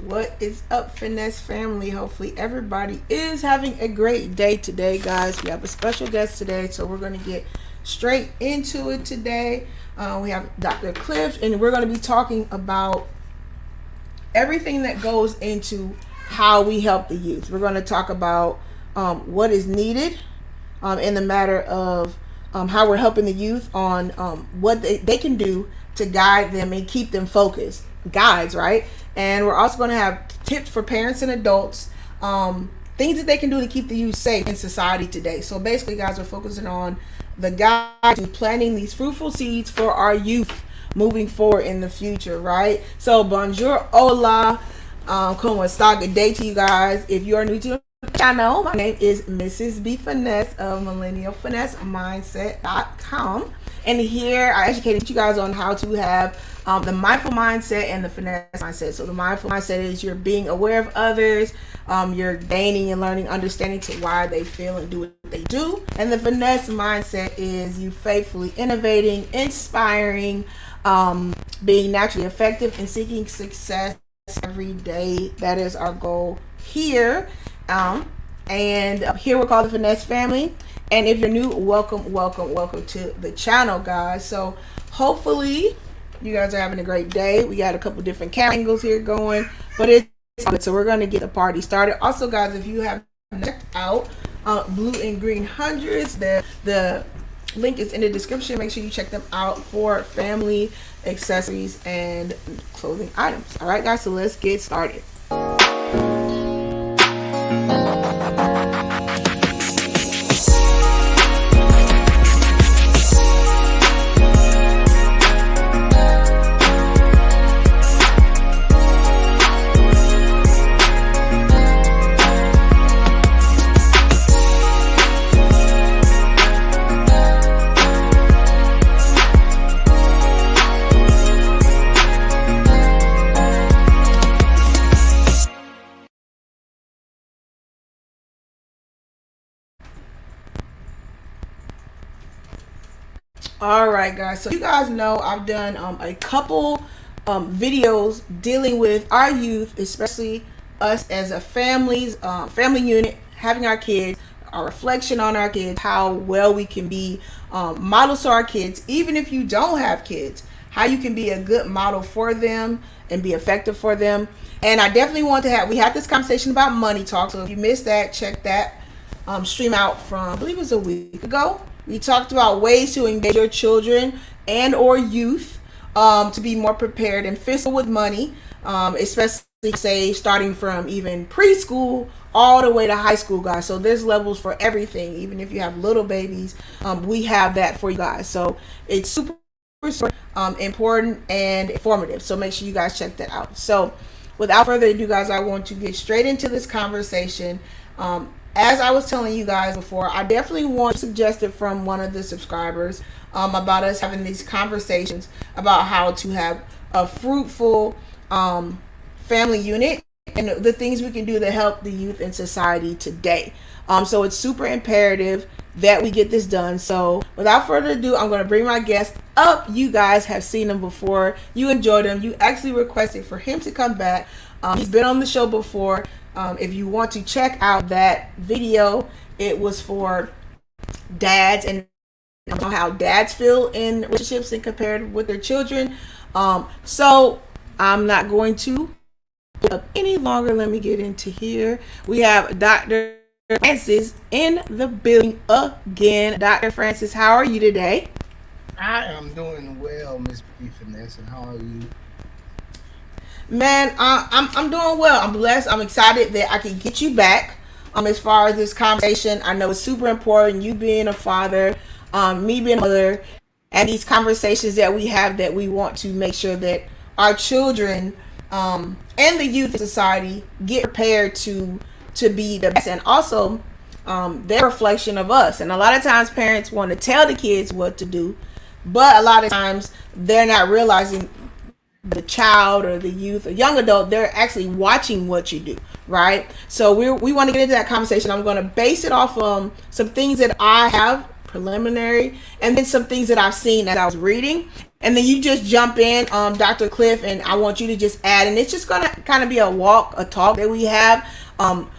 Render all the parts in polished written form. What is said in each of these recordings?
What is up, Finesse family? Hopefully everybody is having a great day today, guys. We have a special guest today, so we're going to get straight into it today. We have Dr. Cliff, and we're going to be talking about everything that goes into how we help the youth. We're going to talk about what is needed in the matter of how we're helping the youth on what they can do to guide them and keep them focused. Guides, right? And we're also going to have tips for parents and adults, things that they can do to keep the youth safe in society today. So basically, guys, we're focusing on the guide to planting these fruitful seeds for our youth moving forward in the future, right? So bonjour, hola, como está? Good day to you guys. If you are new to the channel, my name is Mrs. B Finesse of millennialfinessemindset.com. And here I educated you guys on how to have the mindful mindset and the finesse mindset. So the mindful mindset is you're being aware of others, you're gaining and learning understanding to why they feel and do what they do. And the finesse mindset is you faithfully innovating, inspiring, being naturally effective, and seeking success every day. That is our goal here. And here we're called the Finesse family. And if you're new, welcome to the channel, guys. So hopefully you guys are having a great day. We got a couple different camera angles here going, but it's good. So we're going to get the party started. Also, guys, if you have checked out Blue and Green Hundreds, the link is in the description. Make sure you check them out for family accessories and clothing items. All right, guys, so let's get started. All right, guys, so you guys know I've done a couple videos dealing with our youth, especially us as a family unit, having our kids, our reflection on our kids, how well we can be models to our kids, even if you don't have kids, how you can be a good model for them and be effective for them. And I definitely want to we had this conversation about money talk, so if you missed that, check that stream out from, I believe it was a week ago. We talked about ways to engage your children and or youth to be more prepared and fiscal with money, especially say starting from even preschool all the way to high school, guys. So there's levels for everything. Even if you have little babies, we have that for you guys. So it's super important and informative. So make sure you guys check that out. So without further ado, guys, I want to get straight into this conversation. As I was telling you guys before, I definitely want to suggest it from one of the subscribers about us having these conversations about how to have a fruitful family unit and the things we can do to help the youth in society today. So it's super imperative that we get this done. So without further ado, I'm going to bring my guest up. You guys have seen him before. You enjoyed him. You actually requested for him to come back. He's been on the show before. If you want to check out that video, it was for dads and how dads feel in relationships and compared with their children. So I'm not going to put up any longer. Let me get into here. We have Dr. Francis in the building again. Dr. Francis, how are you today? I am doing well, Miss B Finesse, and how are you? Man, I'm doing well. I'm blessed. I'm excited that I can get you back. As far as this conversation, I know it's super important. You being a father, me being a mother, and these conversations that we have that we want to make sure that our children and the youth in society get prepared to be the best, and also their reflection of us. And a lot of times, parents want to tell the kids what to do, but a lot of times they're not realizing the child or the youth or young adult, they're actually watching what you do, right? So we want to get into that conversation. I'm going to base it off some things that I have preliminary, and then some things that I've seen as I was reading. And then you just jump in, Dr. Cliff, and I want you to just add. And it's just going to kind of be a talk that we have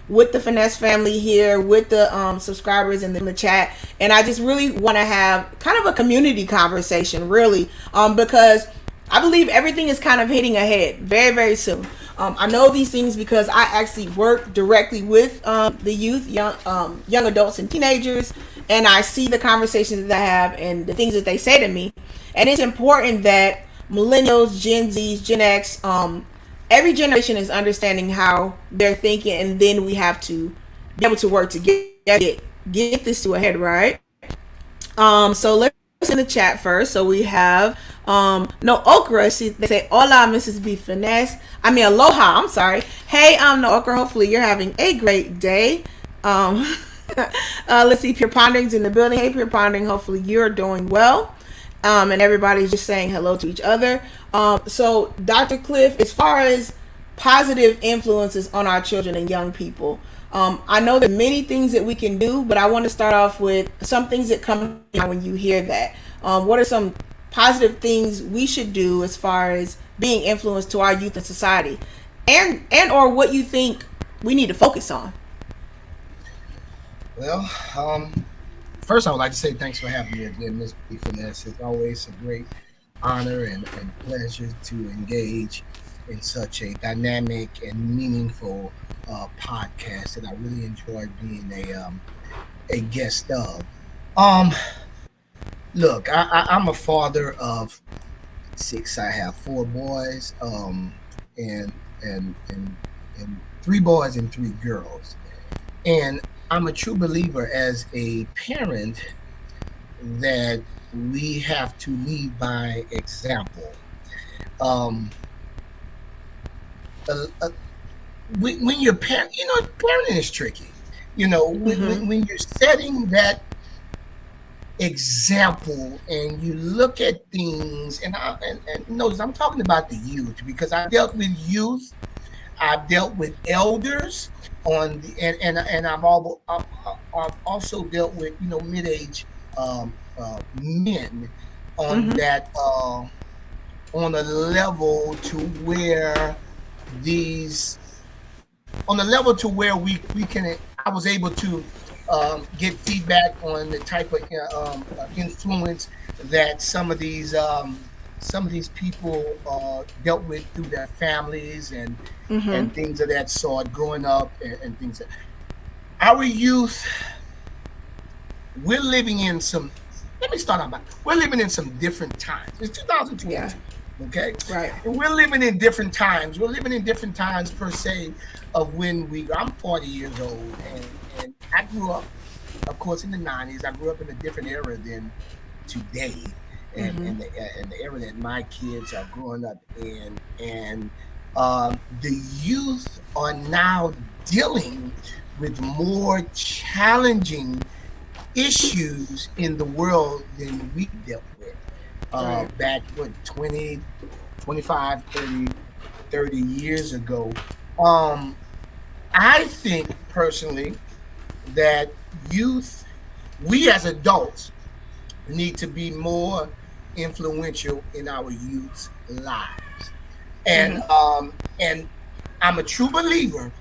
with the Finesse family here, with the subscribers in the chat. And I just really want to have kind of a community conversation, really, because I believe everything is kind of hitting ahead very, very soon. I know these things because I actually work directly with the youth, young adults and teenagers, and I see the conversations that I have and the things that they say to me. And it's important that millennials, Gen Zs, Gen X, every generation is understanding how they're thinking, and then we have to be able to work to get this to a head, right? So let's in the chat first. So we have no Okra. They say hola, Mrs. B Finesse. I mean aloha. I'm sorry. Hey, no Okra. Hopefully you're having a great day. Let's see. Pure Pondering's in the building. Hey, Pure Pondering. Hopefully you're doing well. And everybody's just saying hello to each other. So Dr. Cliff, as far as positive influences on our children and young people, I know there are many things that we can do, but I want to start off with some things that come when you hear that. What are some positive things we should do as far as being influenced to our youth and society, and or what you think we need to focus on? Well, first I would like to say thanks for having me again, Ms. B Finesse. It's always a great honor and pleasure to engage in such a dynamic and meaningful podcast that I really enjoy being a guest of. Look, I'm a father of 6. I have 4 boys, and 3 boys and 3 girls, and I'm a true believer as a parent that we have to lead by example. When you're parent, parenting is tricky. When you're setting that example and you look at things, and notice I'm talking about the youth because I dealt with youth, I've dealt with elders on the and I've also dealt with mid-age men on that on a level to where we can. I was able to get feedback on the type of influence that some of these people dealt with through their families and things of that sort growing up and things. Our youth, we're living in some. Let me start out. We're living in some different times. It's 2022. Yeah. Okay. Right. And we're living in different times. We're living in different times per se of when I'm 40 years old, and I grew up, of course, in the 90s. I grew up in a different era than today, and the era that my kids are growing up in, and the youth are now dealing with more challenging issues in the world than we dealt with back 20, 25, 30 years ago. I think personally that youth, we as adults, need to be more influential in our youth's lives. And I'm a true believer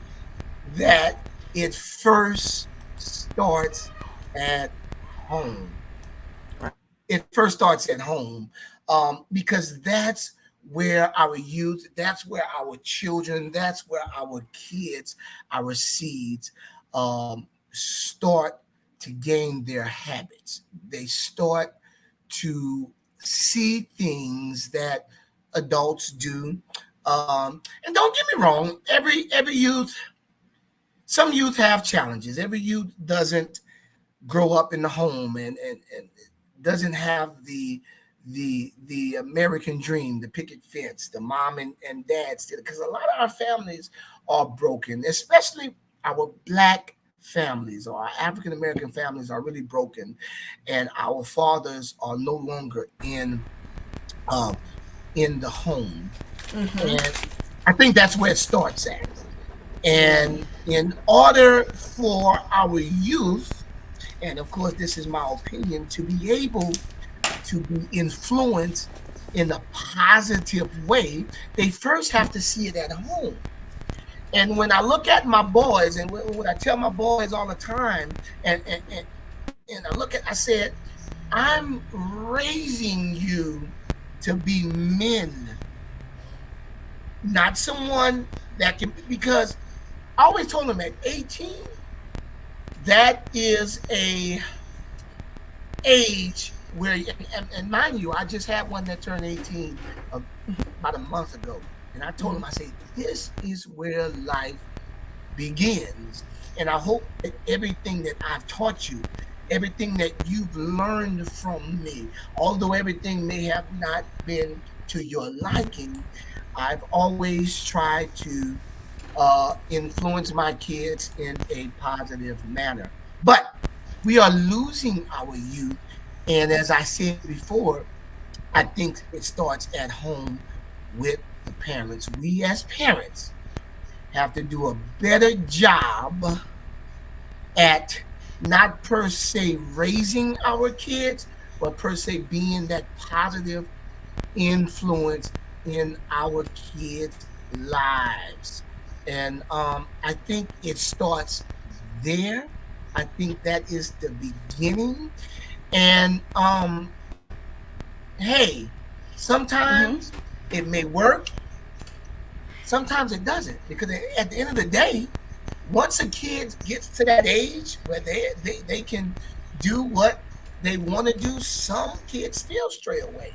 that it first starts at home. It first starts at home because that's where our youth, that's where our children, that's where our kids, our seeds start to gain their habits. They start to see things that adults do. And don't get me wrong, every youth, some youth have challenges. Every youth doesn't grow up in the home and doesn't have the American dream, the picket fence, the mom and dad still, because a lot of our families are broken, especially our Black families or our African American families are really broken, and our fathers are no longer in the home. And I think that's where it starts at. And in order for our youth, and of course, this is my opinion, to be able to be influenced in a positive way, they first have to see it at home. And when I look at my boys, and when I tell my boys all the time, and I said, I'm raising you to be men, not someone that can, because I always told them at 18, that is a age where, and mind you, I just had one that turned 18 about a month ago. And I told him, I said, this is where life begins. And I hope that everything that I've taught you, everything that you've learned from me, although everything may have not been to your liking, I've always tried to influence my kids in a positive manner. But we are losing our youth. And as I said before, I think it starts at home with the parents. We as parents have to do a better job at not per se raising our kids, but per se being that positive influence in our kids' lives. And I think it starts there. I think that is the beginning. And hey, Mm-hmm. sometimes it may work, sometimes it doesn't. Because at the end of the day, once a kid gets to that age where they can do what they want to do, some kids still stray away.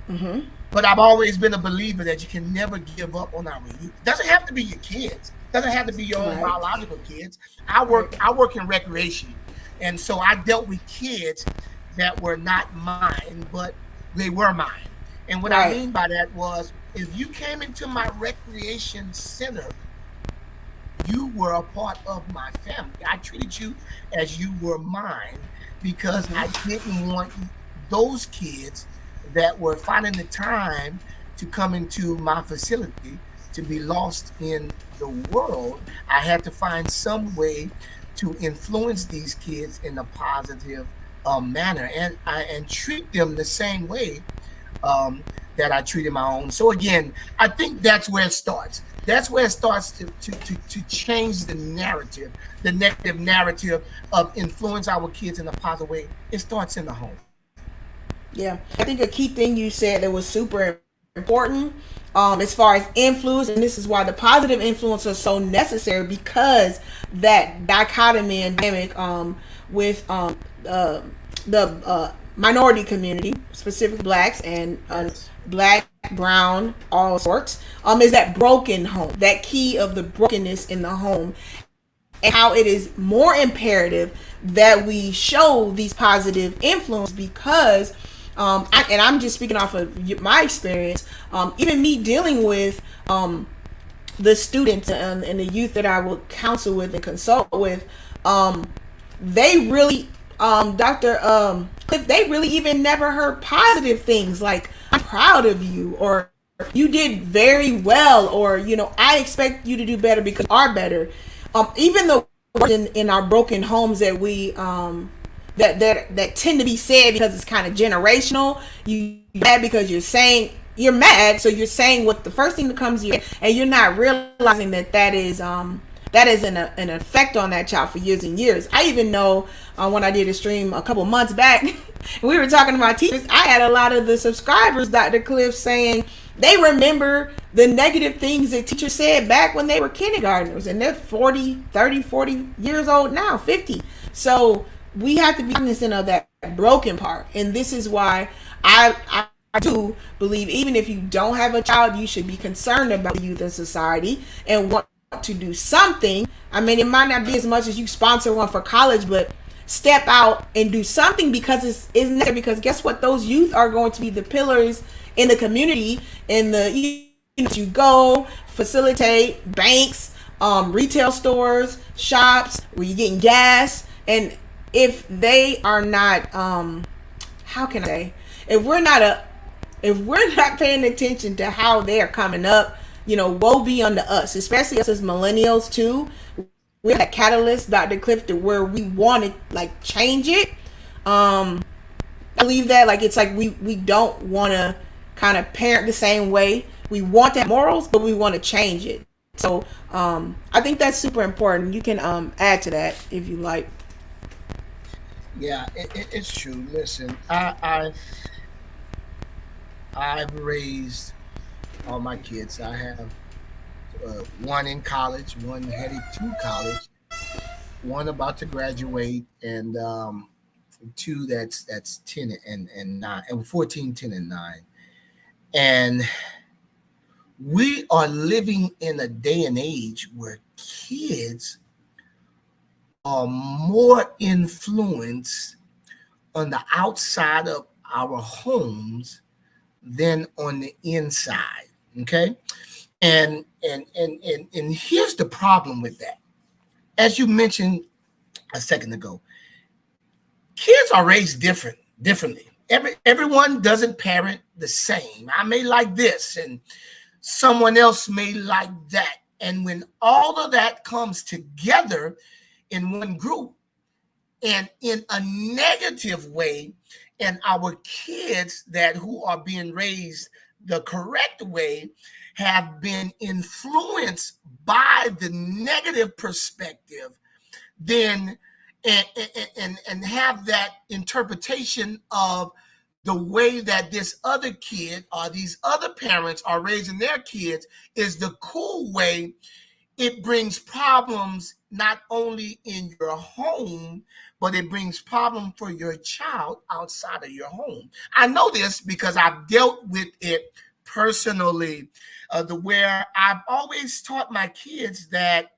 Mm-hmm. But I've always been a believer that you can never give up on our youth. It doesn't have to be your kids. It doesn't have to be your own Right. biological kids. I work Right. I work in recreation. And so I dealt with kids that were not mine, but they were mine. And what I Right. mean by that was, if you came into my recreation center, you were a part of my family. I treated you as you were mine because I Mm-hmm. didn't want those kids that were finding the time to come into my facility to be lost in the world. I had to find some way to influence these kids in a positive manner, and treat them the same way um, that I treated my own. So again, I think that's where it starts. That's where it starts to change the negative narrative of influence our kids in a positive way. It starts in the home. Yeah, I think a key thing you said that was super important, as far as influence, and this is why the positive influence is so necessary, because that dichotomy and dynamic with the minority community, specifically blacks and Yes. black, brown, all sorts, is that broken home, that key of the brokenness in the home, and how it is more imperative that we show these positive influence, because and I'm just speaking off of my experience, even me dealing with the students and the youth that I will counsel with and consult with, they really, Dr. Cliff, they really even never heard positive things like, I'm proud of you, or you did very well, or, I expect you to do better because you are better. Even though in our broken homes that we that tend to be said because it's kind of generational. You mad because you're mad, so you're saying what the first thing that comes to you, and you're not realizing that is an effect on that child for years and years. I even know when I did a stream a couple months back, we were talking about teachers. I had a lot of the subscribers, Dr. Cliff, saying they remember the negative things that teachers said back when they were kindergartners, and they're 40 years old now, 50. So we have to be cognizant of that broken part. And this is why I do believe, even if you don't have a child, you should be concerned about the youth in society and want to do something. I mean, it might not be as much as you sponsor one for college, but step out and do something, because it's necessary. Because guess what? Those youth are going to be the pillars in the community, in the you go facilitate banks, retail stores, shops where you're getting gas. And if they are not, how can I say, if we're not paying attention to how they are coming up, woe be unto us, especially us as millennials too. we're that catalyst, Dr. Clifton, where we want to like change it. I believe that like it's like we don't want to kind of parent the same way. We want to have morals, but we want to change it. So I think that's super important. You can add to that if you like. Yeah, it's true. Listen, I've raised all my kids. I have one in college, one headed to college, one about to graduate, and two that's 10 and 9 and 14, 10 and 9. And we are living in a day and age where kids are more influenced on the outside of our homes than on the inside. Okay. And here's the problem with that. As you mentioned a second ago, kids are raised differently. Everyone doesn't parent the same. I may like this and someone else may like that. And when all of that comes together in one group and in a negative way, and our kids that who are being raised the correct way have been influenced by the negative perspective, then and have that interpretation of the way that this other kid or these other parents are raising their kids is the cool way, it brings problems not only in your home, but it brings problem for your child outside of your home. I know this because I've dealt with it personally, the where I've always taught my kids that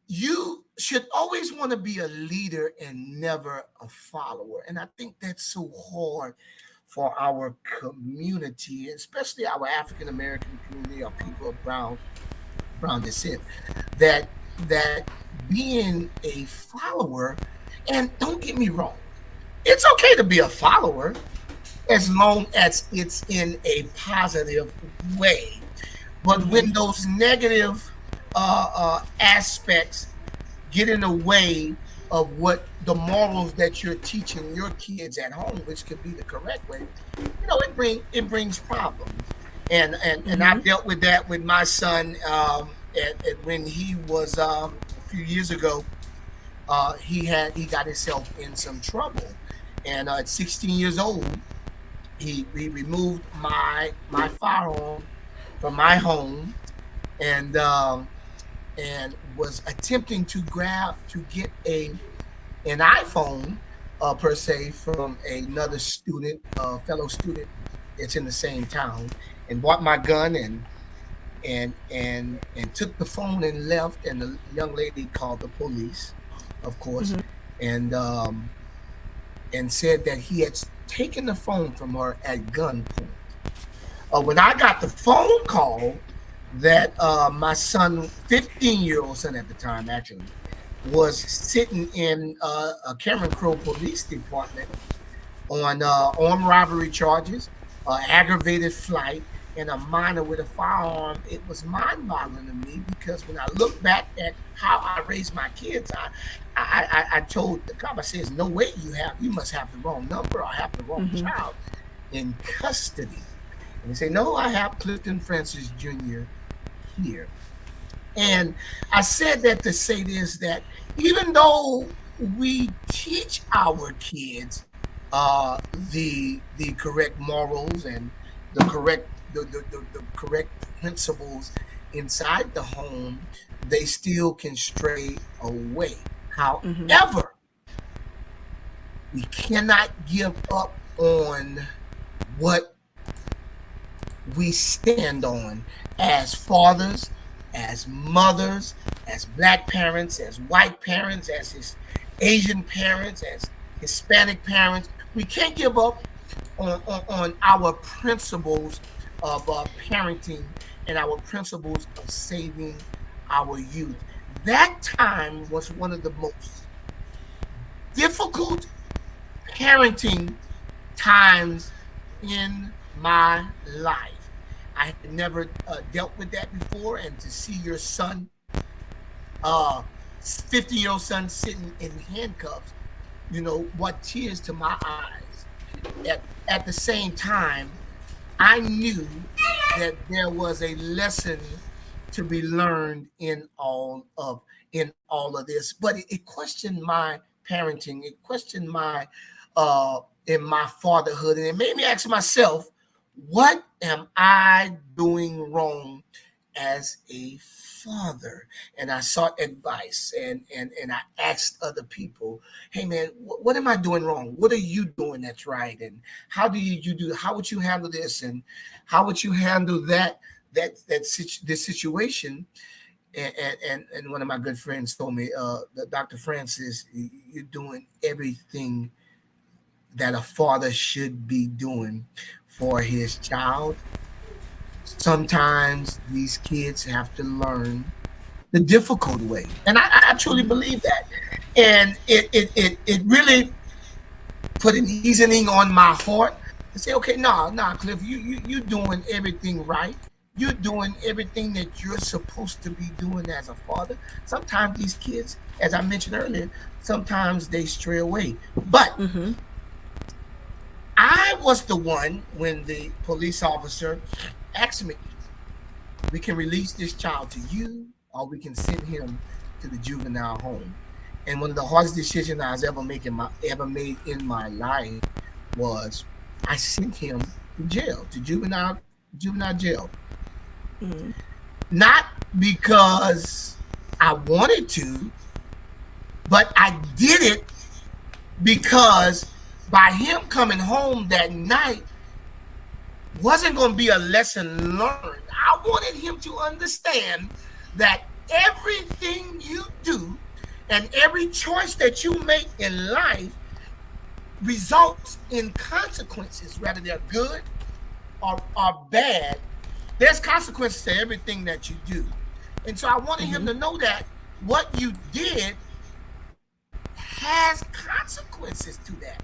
you should always want to be a leader and never a follower. And I think that's so hard for our community, especially our African American community or people of brown descent, that being a follower, and don't get me wrong, it's okay to be a follower as long as it's in a positive way. But when those negative aspects get in the way of what the morals that you're teaching your kids at home, which could be the correct way, it brings problems. And I've dealt with that with my son when he was a few years ago. He got himself in some trouble, and at 16 years old, he removed my firearm from my home, and was attempting to get an iPhone per se from another student, fellow student that's in the same town, and bought my gun and took the phone and left. And the young lady called the police, of course, and said that he had taken the phone from her at gunpoint. When I got the phone call that my son, 15-year-old son at the time, actually, was sitting in a Cameron Crowe Police Department on armed robbery charges, aggravated flight, and a minor with a firearm, it was mind-boggling to me, because when I look back at how I raised my kids, I told the cop, I said, "There's no way you must have the wrong number or have the wrong child in custody." And they say, "No, I have Clifton Francis Jr. here." And I said that to say this, that even though we teach our kids the correct morals and the correct principles inside the home, they still can stray away. However, we cannot give up on what we stand on as fathers, as mothers, as Black parents, as white parents, as Asian parents, as Hispanic parents. We can't give up on our principles of parenting and our principles of saving our youth. That time was one of the most difficult parenting times in my life. I had never dealt with that before, and to see your son uh 50-year-old son sitting in handcuffs, what tears to my eyes. At the same time, I knew that there was a lesson to be learned in all of this. But it questioned my parenting. It questioned my in my fatherhood, and it made me ask myself, what am I doing wrong as a father? And I sought advice, and I asked other people, hey man, what am I doing wrong? What are you doing that's right? And how do you do? How would you handle this? And how would you handle this situation? And one of my good friends told me, Dr. Francis, you're doing everything that a father should be doing for his child. Sometimes these kids have to learn the difficult way, and I truly believe that. And it really put an easing on my heart to say, okay, no, Cliff, you're doing everything right. You're doing everything that you're supposed to be doing as a father. Sometimes these kids, as I mentioned earlier, sometimes they stray away. But Mm-hmm. I was the one when the police officer asked me, we can release this child to you, or we can send him to the juvenile home. And one of the hardest decisions I was ever made in my life was I sent him to jail, to juvenile jail. Mm-hmm. Not because I wanted to, but I did it because by him coming home that night wasn't going to be a lesson learned. I wanted him to understand that everything you do and every choice that you make in life results in consequences, whether they're good or bad. There's consequences to everything that you do. And so I wanted him to know that what you did has consequences to that.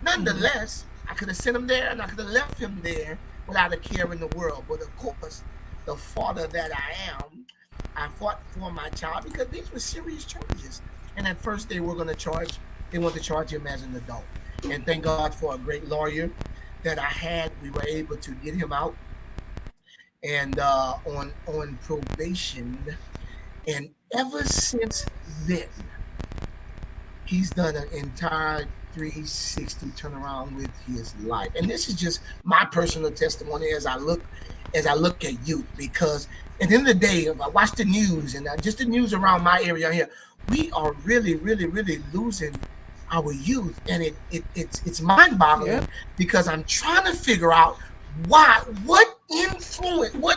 Nonetheless, I could have sent him there and I could have left him there without a care in the world. But of course, the father that I am, I fought for my child because these were serious charges. And at first they wanted to charge him as an adult. And thank God for a great lawyer that I had. We were able to get him out and on probation. And ever since then, he's done an entire 360 turnaround with his life. And this is just my personal testimony as I look at youth, because at the end of the day, if I watch the news and just the news around my area here, we are really, really, really losing our youth. And it's mind-boggling. Yeah. Because I'm trying to figure out what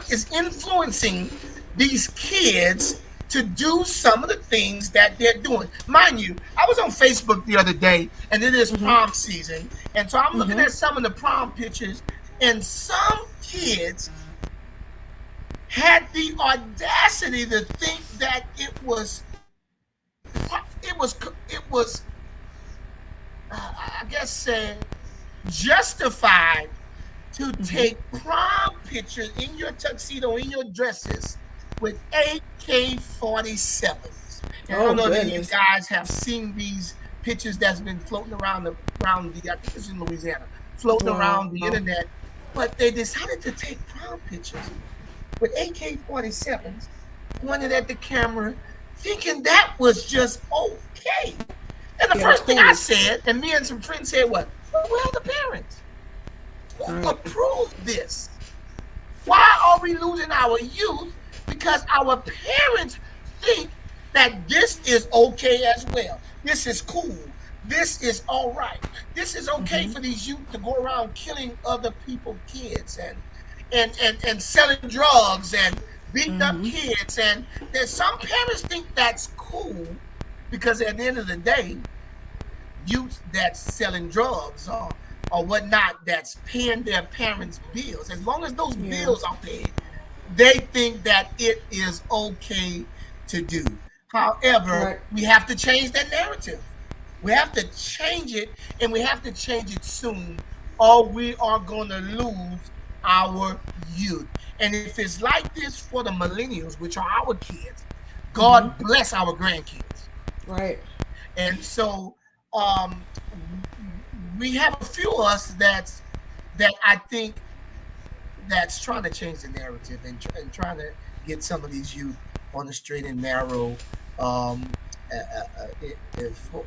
is influencing these kids to do some of the things that they're doing. Mind you, I was on Facebook the other day, and it is prom season, and so I'm looking at some of the prom pictures, and some kids had the audacity to think that it was I guess justified to take prom pictures in your tuxedo, in your dresses, with AK-47s. And I don't know if you guys have seen these pictures that's been floating around I think it's in Louisiana, floating around the internet. But they decided to take prom pictures with AK-47s, pointed at the camera, thinking that was just okay. And the first thing I said, and me and some friends said, what? Well, where are the parents? Who approved this? Why are we losing our youth? Because our parents think that this is okay as well. This is cool. This is all right. This is okay for these youth to go around killing other people's kids and selling drugs and beating up kids. And there's some parents think that's cool because at the end of the day, youth that's selling drugs or whatnot, that's paying their parents' bills, as long as those bills are paid, they think that it is okay to do. However, we have to change that narrative. We have to change it, and we have to change it soon, or we are going to lose our youth. And if it's like this for the millennials, which are our kids, God bless our grandkids. Right. And so um, we have a few of us that I think that's trying to change the narrative and trying to get some of these youth on the straight and narrow, um, for,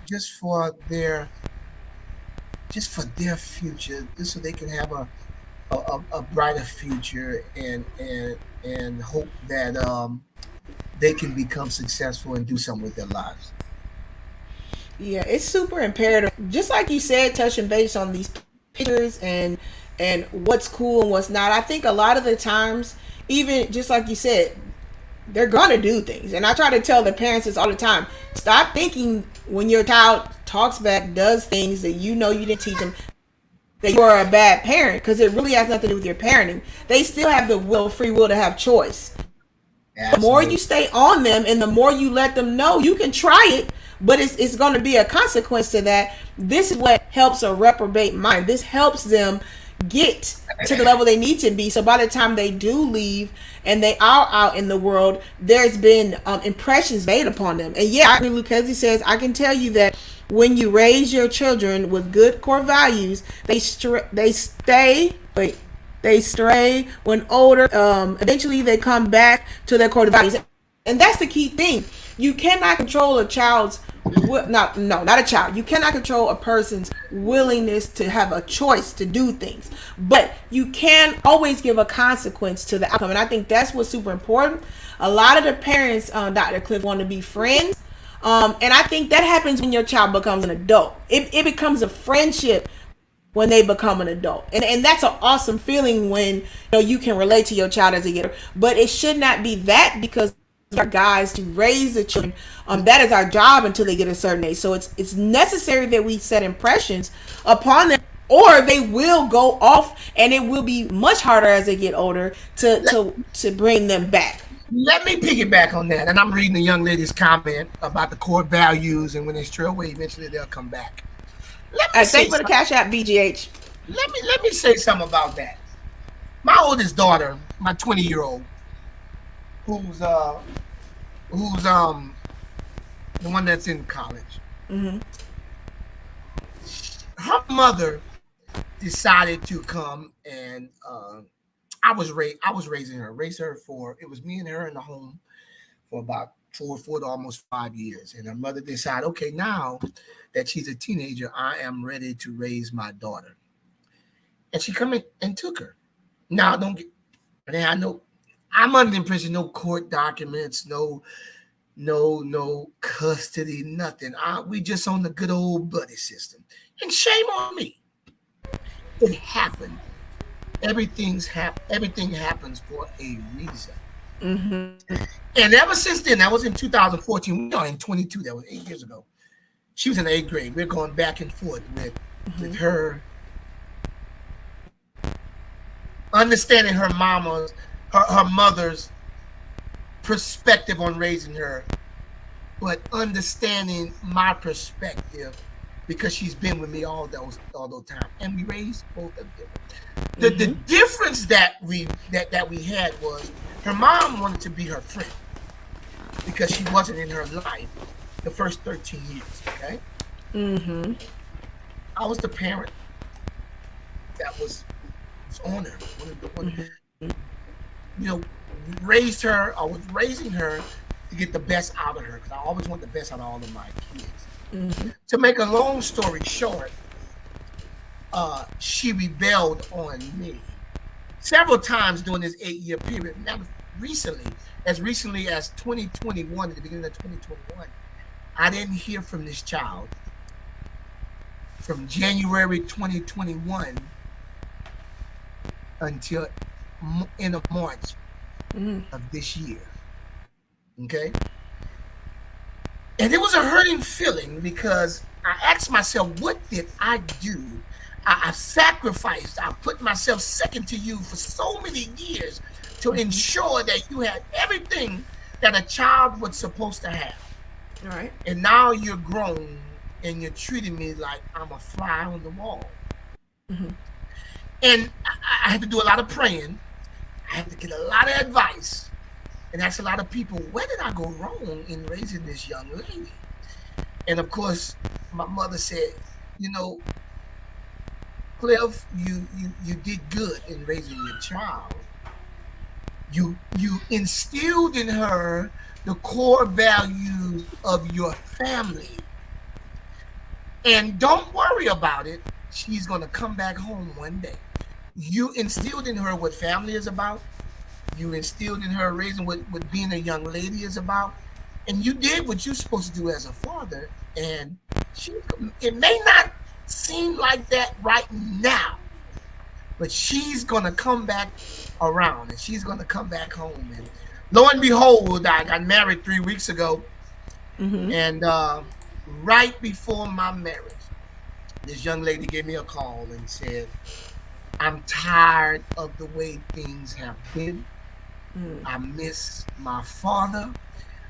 just for their future, just so they can have a brighter future and hope that they can become successful and do something with their lives. Yeah, it's super imperative. Just like you said, touching base on these pictures and what's cool and what's not. I think a lot of the times, even just like you said, they're gonna do things. And I try to tell the parents this all the time. Stop thinking when your child talks back, does things that you know you didn't teach them, that you are a bad parent, because it really has nothing to do with your parenting. They still have the free will to have choice. The more you Absolutely. stay on them and the more you let them know you can try it, but it's going to be a consequence to that. This is what helps a reprobate mind. This helps them get to the level they need to be, so by the time they do leave and they are out in the world, there's been impressions made upon them. And yeah, I agree. Lucchese says, I can tell you that when you raise your children with good core values, they stay. Wait, they stray when older. Eventually, they come back to their core values, and that's the key thing. You cannot control a child's not a child. You cannot control a person's willingness to have a choice to do things, but you can always give a consequence to the outcome, and I think that's what's super important. A lot of the parents, Dr. Cliff, want to be friends, and I think that happens when your child becomes an adult. It becomes a friendship when they become an adult, and that's an awesome feeling when you can relate to your child as a getter. But it should not be that, because our guys to raise the children, that is our job until they get a certain age. So it's necessary that we set impressions upon them, or they will go off, and it will be much harder as they get older to bring them back. Let me piggyback on that. And I'm reading the young lady's comment about the core values, and when they stray away, eventually they'll come back. Let me say Thanks for the something. cash app, BGH. Let me say something about that. My oldest daughter, my 20-year-old, who's the one that's in college. Mm-hmm. Her mother decided to come, and I was raised her for, it was me and her in the home for about four to almost 5 years. And her mother decided, okay, now that she's a teenager, I am ready to raise my daughter. And she come in and took her. Now, don't get, I know, I'm under the impression no court documents, no custody, nothing. We just on the good old buddy system. And shame on me. It happened. Everything happens for a reason. Mm-hmm. And ever since then, that was in 2014. We are in 22. That was 8 years ago. She was in the 8th grade. We're going back and forth with her understanding her mother's perspective on raising her, but understanding my perspective because she's been with me all those time, and we raised both of them. The difference that we had was her mom wanted to be her friend because she wasn't in her life the first 13 years. Okay, Mm-hmm. I was the parent that was on her. You know, raised her. I was raising her to get the best out of her because I always want the best out of all of my kids. Mm-hmm. To make a long story short, she rebelled on me several times during this 8-year period. Now, as recently as 2021, at the beginning of 2021, I didn't hear from this child from January 2021 until end of March of this year. Okay? And it was a hurting feeling because I asked myself, what did I do? I sacrificed. I put myself second to you for so many years to ensure that you had everything that a child was supposed to have. All right. And now you're grown and you're treating me like I'm a fly on the wall. Mm-hmm. And I had to do a lot of praying. I had to get a lot of advice. and asked a lot of people, where did I go wrong in raising this young lady? And of course, my mother said, you know, Cliff, you did good in raising your child. You instilled in her the core values of your family. And don't worry about it. She's going to come back home one day. You instilled in her what family is about. You instilled in her raising what being a young lady is about. And you did what you're supposed to do as a father. And she, it may not seem like that right now, but she's going to come back around and she's going to come back home. And lo and behold, I got married 3 weeks ago. Mm-hmm. And right before my marriage, this young lady gave me a call and said, I'm tired of the way things have been. I miss my father.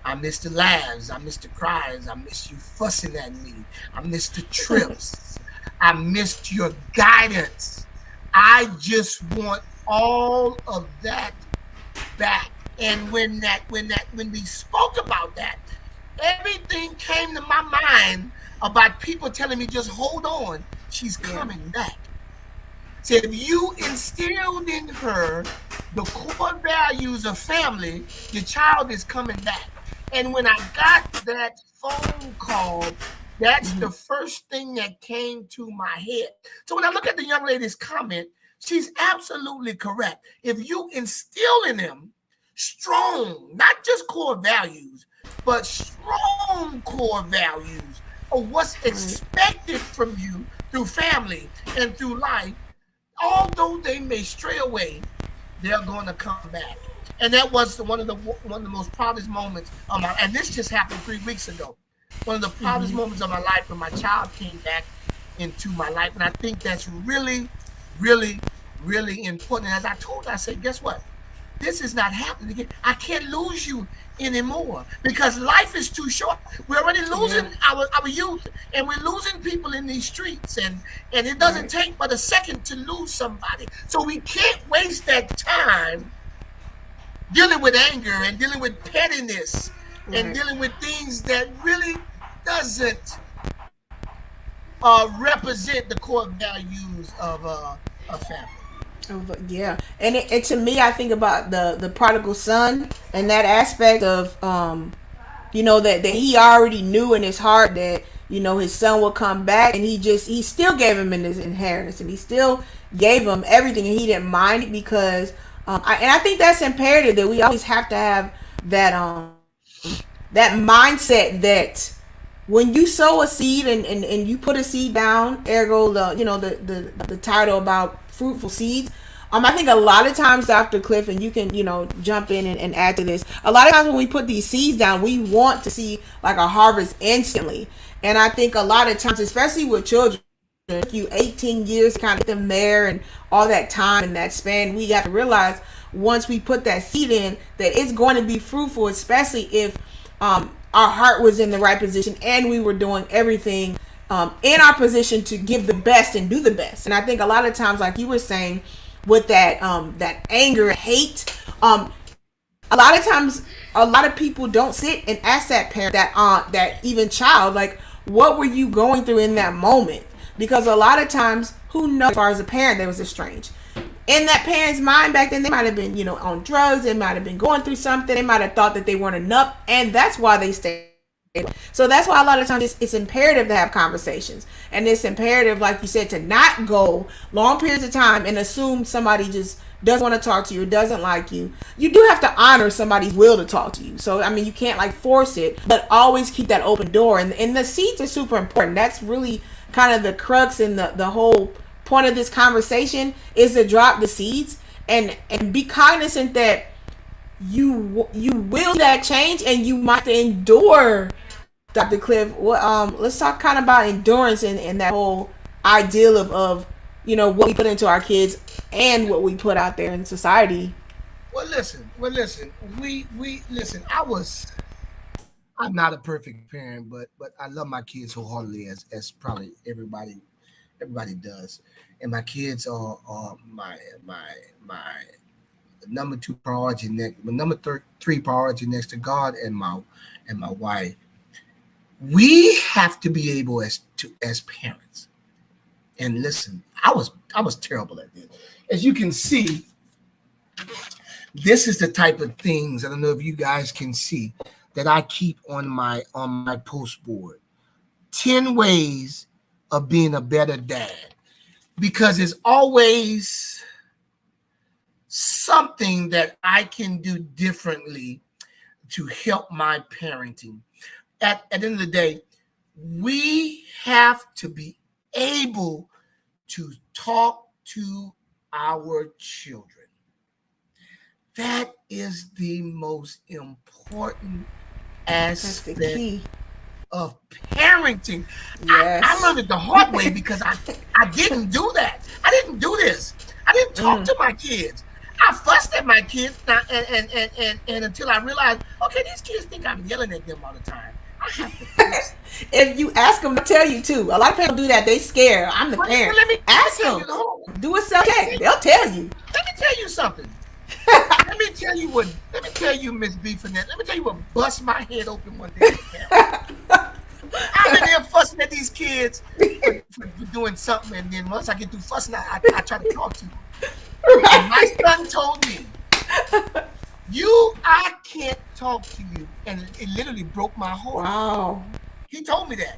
I miss the laughs. I miss the cries. I miss you fussing at me. I miss the trips. I missed your guidance. I just want all of that back. And when we spoke about that, everything came to my mind about people telling me, just hold on, she's Yeah. coming back. Said if you instilled in her the core values of family, your child is coming back. And when I got that phone call, that's Mm-hmm. the first thing that came to my head. So when I look at the young lady's comment, she's absolutely correct. If you instill in them strong, not just core values, but strong core values of what's Right. expected from you through family and through life, although they may stray away, they're going to come back. And that was one of the most proudest moments of my. And this just happened 3 weeks ago. One of the proudest Mm-hmm. moments of my life when my child came back into my life, and I think that's really, really, really important. And as I told her, I said, guess what? This is not happening again. I can't lose you anymore because life is too short. We're already Yeah. losing our youth, and we're losing people in these streets, and it doesn't Right. take but a second to lose somebody. So we can't waste that time dealing with anger and dealing with pettiness and Right. dealing with things that really doesn't represent the core values of a family. Yeah, and to me, I think about the prodigal son and that aspect of that he already knew in his heart that his son would come back, and he still gave him in his inheritance, and he still gave him everything, and he didn't mind it because I think that's imperative that we always have to have that that mindset that when you sow a seed and you put a seed down, ergo the title about fruitful seeds. I think a lot of times, Dr. Cliff, and you can jump in and add to this. A lot of times when we put these seeds down, we want to see like a harvest instantly. And I think a lot of times, especially with children, it took you 18 years to kind of get them there, and all that time and that span. We have to realize once we put that seed in that it's going to be fruitful, especially if our heart was in the right position and we were doing everything in our position to give the best and do the best. And I think a lot of times, like you were saying, with that anger, hate, a lot of times, a lot of people don't sit and ask that parent, that aunt, that even child, like, what were you going through in that moment? Because a lot of times, who knows, as far as a parent, they was estranged. In that parent's mind back then, they might have been, on drugs. They might have been going through something. They might have thought that they weren't enough, and that's why they stayed. So that's why a lot of times it's imperative to have conversations, and it's imperative, like you said, to not go long periods of time and assume somebody just doesn't want to talk to you or doesn't like you. You do have to honor somebody's will to talk to you. So I mean, you can't like force it, but always keep that open door. And the seeds are super important. That's really kind of the crux and the whole point of this conversation is to drop the seeds and be cognizant that you will that change, and you might endure. Dr. Cliff, let's talk kind of about endurance and that whole ideal of what we put into our kids and what we put out there in society. Well, listen. We listen. I'm not a perfect parent, but I love my kids wholeheartedly, as probably everybody does. And my kids are my number two priority next, number three priority next to God and my wife. We have to be able as parents. And listen, I was terrible at this. As you can see, this is the type of things, I don't know if you guys can see, that I keep on my post board. 10 ways of being a better dad. Because it's always something that I can do differently to help my parenting. At the end of the day, we have to be able to talk to our children. That is the most important That's the aspect key. of parenting. Yes. I learned it the hard way because I didn't do that. I didn't do this. I didn't talk to my kids. I fussed at my kids now, and until I realized, okay, these kids think I'm yelling at them all the time. I have to fix it. If you ask them, they'll tell you too. A lot of parents do that. They scare. I'm the parent. Ask them. Do a self check. They'll tell you. Let me tell you something. Let me tell you, Miss B Finesse. Let me tell you what bust my head open one day. I'm in there fussing at these kids for doing something, and then once I get through fussing, I try to talk to them. And my son told me, I can't talk to you. And it literally broke my heart. Wow. He told me that.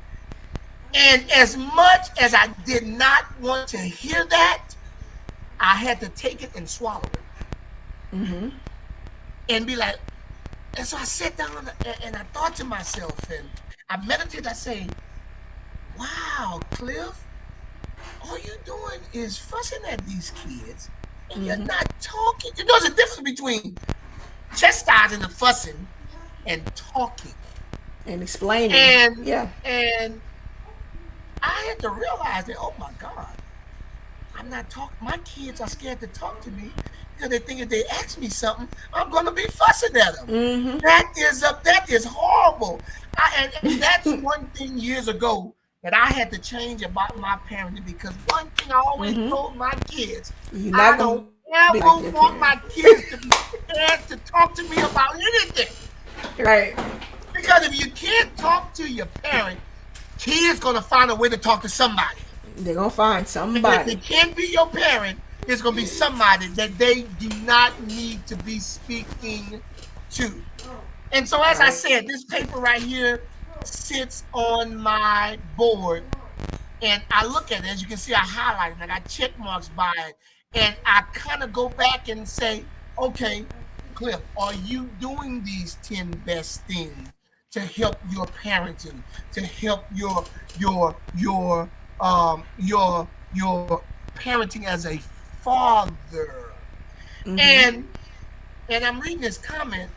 And as much as I did not want to hear that, I had to take it and swallow it. Mm-hmm. And be like, and so I sat down and I thought to myself, and I meditated. I say, wow, Cliff, all you doing is fussing at these kids, and you're not talking. You know, there's a difference between chastising and fussing and talking And explaining. And I had to realize that, oh my God, I'm not talking. My kids are scared to talk to me because they think if they ask me something, I'm going to be fussing at them. Mm-hmm. That is horrible. And that's one thing years ago that I had to change about my parenting, because one thing I always told my kids, I don't ever want my kids to be scared to talk to me about anything. Right. Because if you can't talk to your parent, kids going to find a way to talk to somebody. They're going to find somebody. If it can't be your parent, it's going to be somebody that they do not need to be speaking to. And so, as I said, this paper right here sits on my board, and I look at it. As you can see, I highlight it. I got check marks by it. And I kind of go back and say, okay, Cliff, are you doing these 10 best things to help your parenting, to help your parenting as a father? And I'm reading this comment.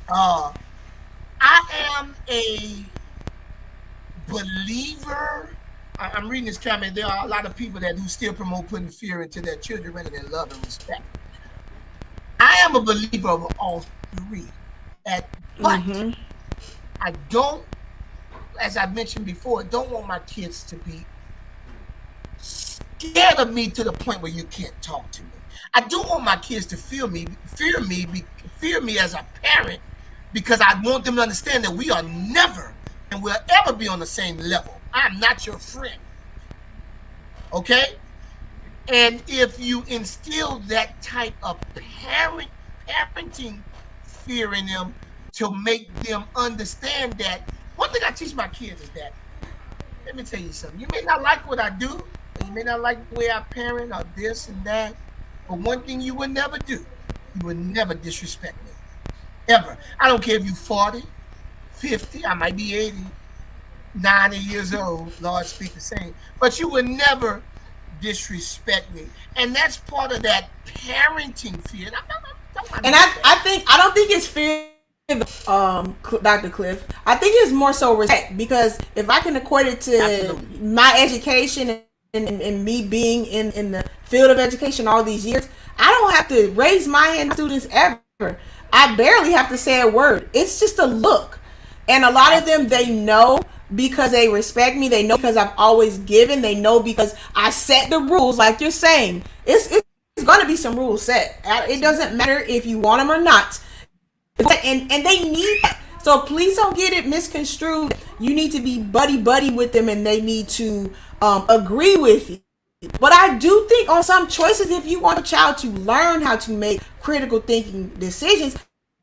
I am a believer. I'm reading this comment. There are a lot of people who still promote putting fear into their children rather than love and respect. I am a believer of all three. But I don't, as I mentioned before, don't want my kids to be scared of me to the point where you can't talk to me. I do want my kids to fear me as a parent, because I want them to understand that we are never and will ever be on the same level. I am not your friend. Okay? And if you instill that type of parenting fear in them to make them understand that, one thing I teach my kids is that, let me tell you something. You may not like what I do, you may not like the way I parent or this and that, but one thing you would never do, you would never disrespect me. Ever. I don't care if you're 40, 50, I might be 80, 90 years old, Lord speak the same, but you would never disrespect me. And that's part of that parenting fear. And I don't think it's fear, Dr. Cliff. I think it's more so respect, because if I can equate it to my education and me being in the field of education all these years, I don't have to raise my hand to students ever. I barely have to say a word. It's just a look. And a lot of them, they know because they respect me. They know because I've always given. They know because I set the rules, like you're saying. It's going to be some rules set. It doesn't matter if you want them or not. And they need that. So please don't get it misconstrued. You need to be buddy with them, and they need to agree with you. But I do think on some choices, if you want a child to learn how to make critical thinking decisions,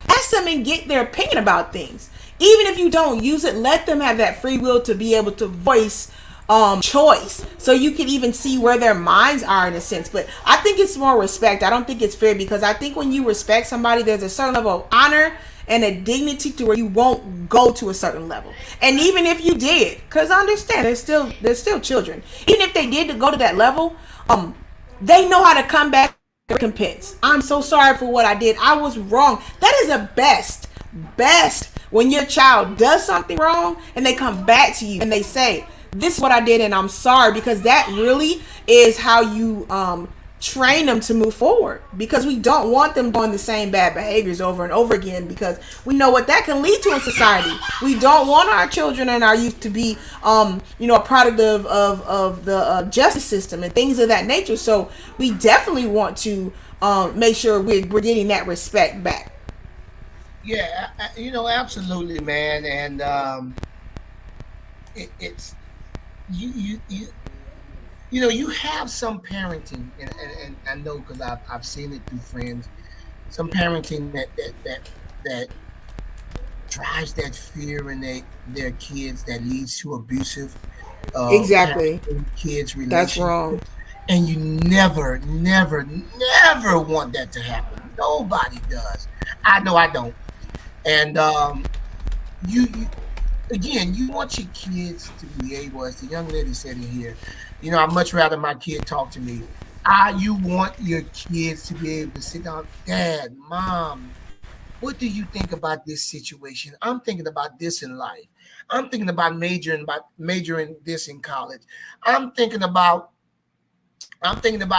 ask them and get their opinion about things. Even if you don't use it, let them have that free will to be able to voice choice, so you can even see where their minds are in a sense. But I think it's more respect. I don't think it's fair, because I think when you respect somebody, there's a certain level of honor and a dignity to where you won't go to a certain level. And even if you did, because I understand they're still children, even if they did go to that level, they know how to come back and recompense. I'm so sorry for what I did. I was wrong. That is the best when your child does something wrong and they come back to you and they say, this is what I did and I'm sorry, because that really is how you train them to move forward, because we don't want them doing the same bad behaviors over and over again, because we know what that can lead to in society. We don't want our children and our youth to be a product of the justice system and things of that nature. So we definitely want to make sure we're getting that respect back. Yeah, absolutely, man. And it's you have some parenting, and I know, because I've seen it through friends, some parenting that drives that fear in their kids, that leads to abusive Exactly. kids That's relationships. wrong. And you never want that to happen. Nobody does. I know I don't. And you again, you want your kids to be able, as the young lady said in here, I'd much rather my kid talk to me. You want your kids to be able to sit down, Dad, Mom, what do you think about this situation? I'm thinking about this in life. I'm thinking about majoring this in college. I'm thinking about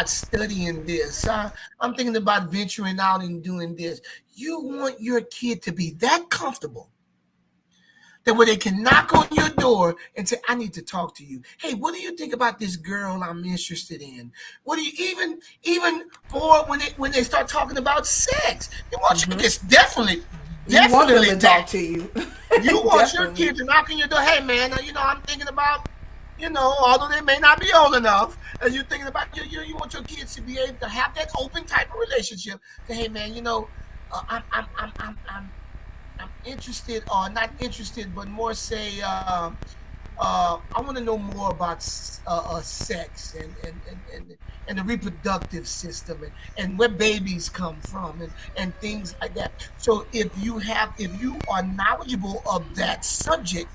studying this. I'm thinking about venturing out and doing this. You want your kid to be that comfortable that where they can knock on your door and say, I need to talk to you. Hey, what do you think about this girl I'm interested in? What do you even more when they start talking about sex? You want your kids definitely You want them to that. talk to you. You want your kids to knock on your door. Hey man, I'm thinking about, although they may not be old enough, and you're thinking about you want your kids to be able to have that open type of relationship. Say, hey man, I'm interested, or not interested, but more say, I want to know more about sex and the reproductive system, and where babies come from, and things like that. So if you are knowledgeable of that subject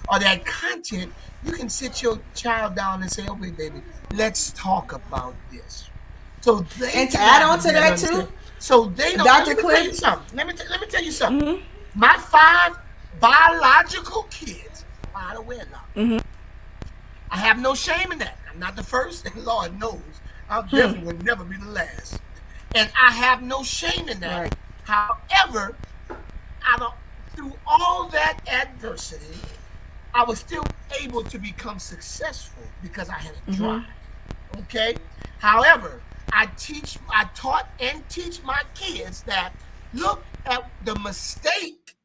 or that content, you can sit your child down and say, okay, baby, let's talk about this. So they And to add on to that understand. too, So they don't. Dr. Let me tell you Cliff. something. Let me tell you something. My 5 biological kids are out of wedlock. I have no shame in that. I'm not the first, and Lord knows I definitely would never be the last. And I have no shame in that. Right. However, through all that adversity, I was still able to become successful because I had a drive. Okay? However, I taught and teach my kids that look at the mistake.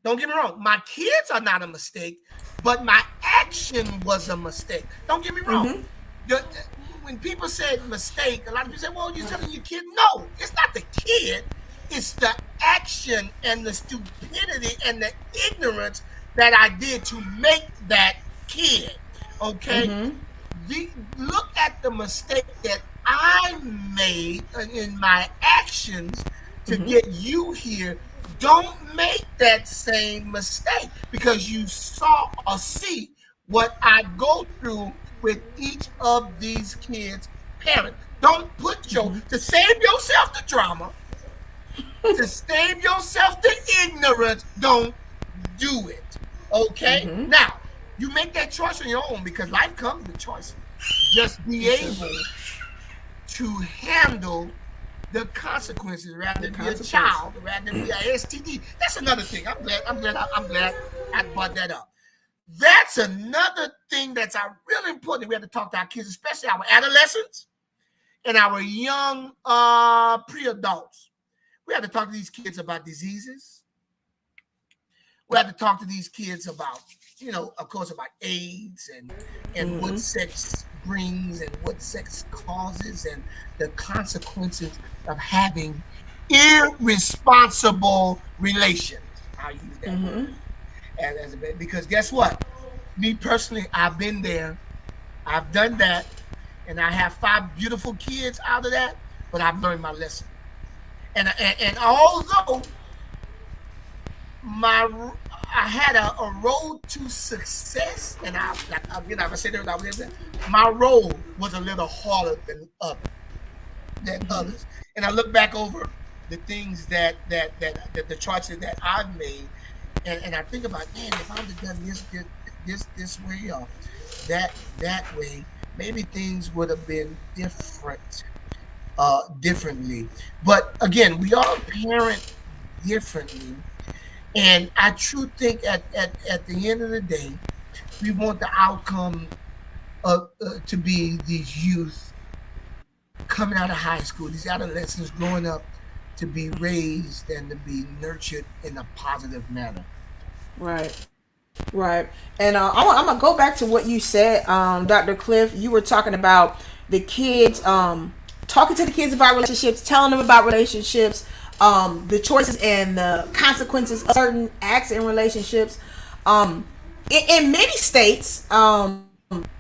Don't get me wrong, my kids are not a mistake, but my action was a mistake. Don't get me wrong. When people say mistake, a lot of people say, well, you're telling your kid. No, it's not the kid. It's the action and the stupidity and the ignorance that I did to make that kid. Okay? Look at the mistake that I made in my actions to get you here. Don't make that same mistake, because you saw or see what I go through with each of these kids' parents. Don't put to save yourself the drama, to save yourself the ignorance, don't do it. Okay? Now, you make that choice on your own, because life comes with choices. Just be able to handle the consequences rather than be a child, rather than be a STD. That's another thing. I'm glad I brought that up. That's another thing that's really important. We have to talk to our kids, especially our adolescents and our young pre-adults. We have to talk to these kids about diseases. We have to talk to these kids about, of course, about AIDS and what sex brings and what sex causes and the consequences of having irresponsible relations. I'll use that word. Because guess what? Me personally, I've been there. I've done that. And I have 5 beautiful kids out of that, but I've learned my lesson. And although I had a road to success, and I said that my road was a little harder than others. And I look back over the things that the choices that I've made, and I think about, man, if I would have done this way or that way, maybe things would have been differently. But again, we all parent differently. And I truly think at the end of the day, we want the outcome to be these youth coming out of high school, these adolescents growing up, to be raised and to be nurtured in a positive manner. Right. Right. And I'm going to go back to what you said, Dr. Cliff. You were talking about the kids, talking to the kids about relationships, telling them about relationships, the choices and the consequences of certain acts in relationships. In many states,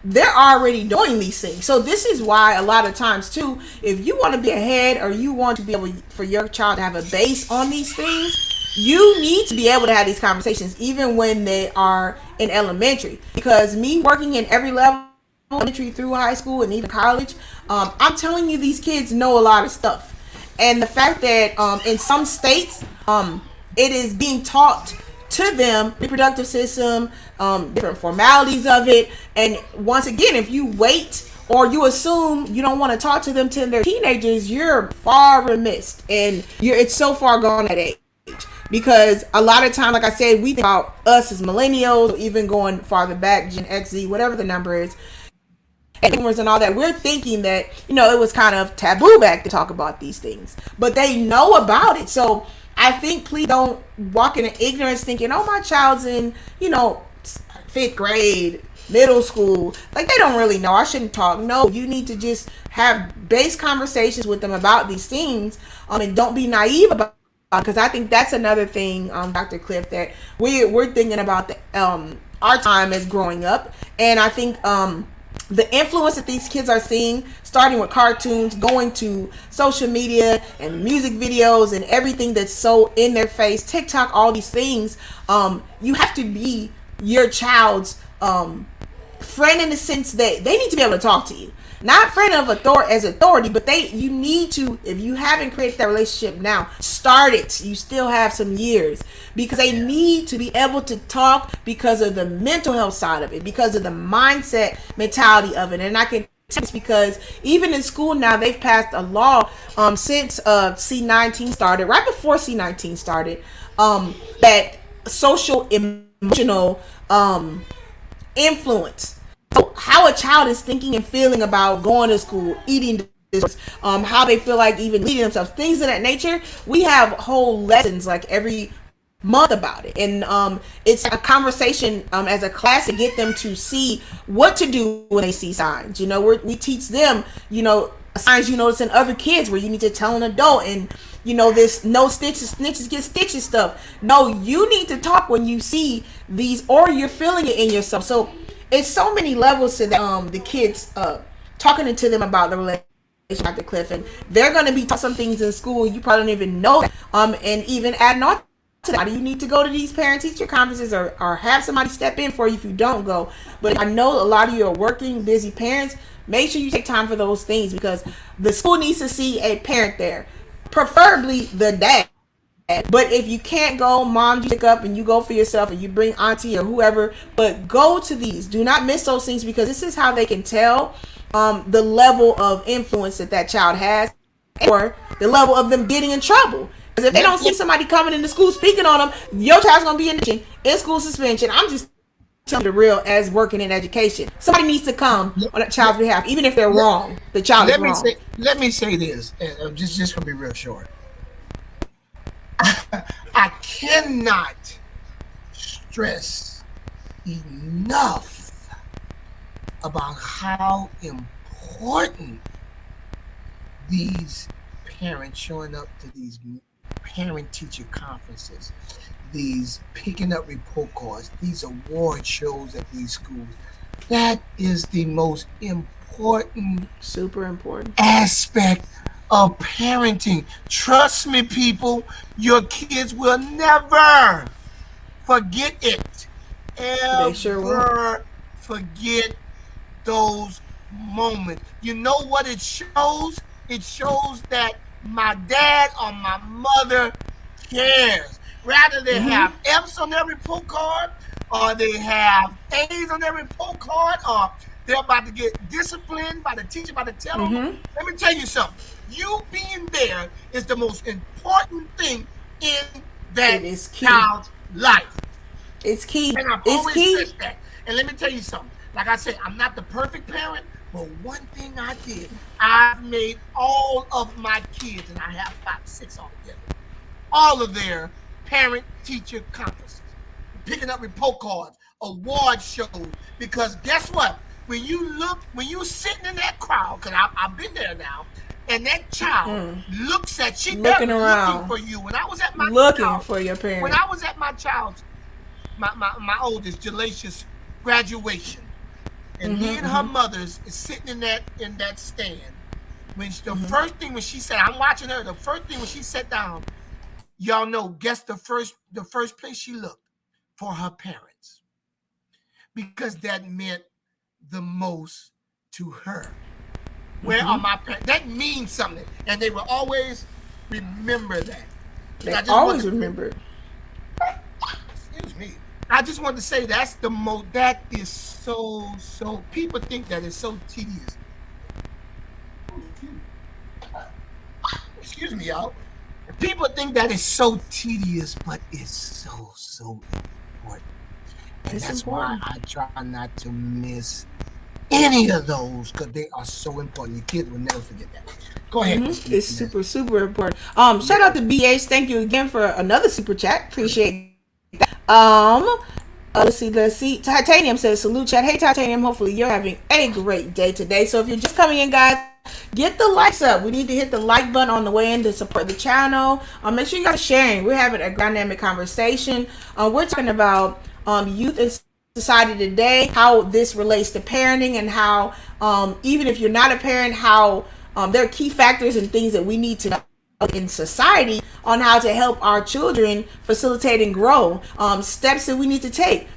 they're already doing these things. So this is why a lot of times too, if you want to be ahead or you want to be able for your child to have a base on these things, you need to be able to have these conversations even when they are in elementary. Because me working in every level, elementary through high school and even college, I'm telling you, these kids know a lot of stuff. And the fact that in some states, it is being taught to them, reproductive system, different formalities of it. And once again, if you wait or you assume you don't want to talk to them till they're teenagers, you're far remiss, and it's so far gone at age. Because a lot of time, like I said, we think about us as millennials, or even going farther back, Gen X, Z, whatever the number is, and all that, we're thinking that, it was kind of taboo back to talk about these things, but they know about it. So I think, please don't walk in ignorance thinking, oh, my child's in 5th grade, middle school, like they don't really know, I shouldn't talk. No, you need to just have base conversations with them about these things, and don't be naive about, because I think that's another thing, Dr. Cliff, that we're thinking about our time as growing up. And I think the influence that these kids are seeing, starting with cartoons, going to social media and music videos and everything that's so in their face, TikTok, all these things, you have to be your child's friend in the sense that they need to be able to talk to you. Not friend of authority, but you need to, if you haven't created that relationship now, start it. You still have some years, because they need to be able to talk because of the mental health side of it, because of the mindset mentality of it. And I can tell this because even in school now, they've passed a law since C-19 started, right before C-19 started, that social emotional influence. So how a child is thinking and feeling about going to school, eating, how they feel like even leading themselves, things of that nature. We have whole lessons like every month about it, and it's a conversation as a class to get them to see what to do when they see signs. We teach them, signs you notice in other kids where you need to tell an adult, and this no snitches get stitches stuff. No, you need to talk when you see these, or you're feeling it in yourself. So it's so many levels to that. The kids talking to them about the relationship, Dr. Cliff, and they're going to be taught some things in school you probably don't even know. And even adding on to that, you need to go to these parent-teacher conferences or have somebody step in for you if you don't go. But I know a lot of you are working, busy parents. Make sure you take time for those things, because the school needs to see a parent there, preferably the dad. But if you can't go, mom, you pick up and you go for yourself, and you bring auntie or whoever. But go to these. Do not miss those things, because this is how they can tell the level of influence that child has, or the level of them getting in trouble. Because if they don't see somebody coming into school speaking on them, your child's gonna be in school suspension. I'm just tell the real as working in education. Somebody needs to come on a child's behalf, even if they're wrong. The child is wrong. Let me say this, and I'm just gonna be real short. I cannot stress enough about how important these parents showing up to these parent-teacher conferences, these picking up report cards, these award shows at these schools. That is the most important, super important aspect of parenting. Trust me, people, your kids will never forget it. They sure won't. Forget those moments. You know what it shows? It shows that my dad or my mother cares. Rather they have F's on their report card, or they have A's on their report card, or they're about to get disciplined by the teacher, by the tell them. Let me tell you something. You being there is the most important thing in that child's life. It's key. And I've always said that. And let me tell you something. Like I said, I'm not the perfect parent, but one thing I did, I've made all of my kids, and I have 5, 6 altogether, all of their parent-teacher conferences, picking up report cards, award shows, because guess what? When you sitting in that crowd, because I've been there now, and that child looks at you, looking around, looking for you. When I was at my looking for your parents. When I was at my child's, my oldest, Jalacia's graduation, and me and her mothers is sitting in that stand. When the first thing when she said, I'm watching her. The first thing when she sat down, y'all know, guess the first place she looked for her parents, because that meant the most to her. Where are my parents? That means something, and they will always remember that. They always remember. Excuse me. I just wanted to say that's the most. That is so. People think that it's so tedious. Excuse me, y'all. People think that it's so tedious, but it's so important. And that's why I try not to miss any of those, because they are so important. Your kids will never forget that. Go ahead. It's super important. Shout out to BH. Thank you again for another super chat. Appreciate that. Let's see. Titanium says, salute chat. Hey Titanium, hopefully you're having a great day today. So if you're just coming in, guys, get the likes up. We need to hit the like button on the way in to support the channel. Make sure you guys are sharing. We're having a dynamic conversation. We're talking about youth and society today, how this relates to parenting, and how even if you're not a parent, how there are key factors and things that we need to know in society on how to help our children facilitate and grow, steps that we need to take,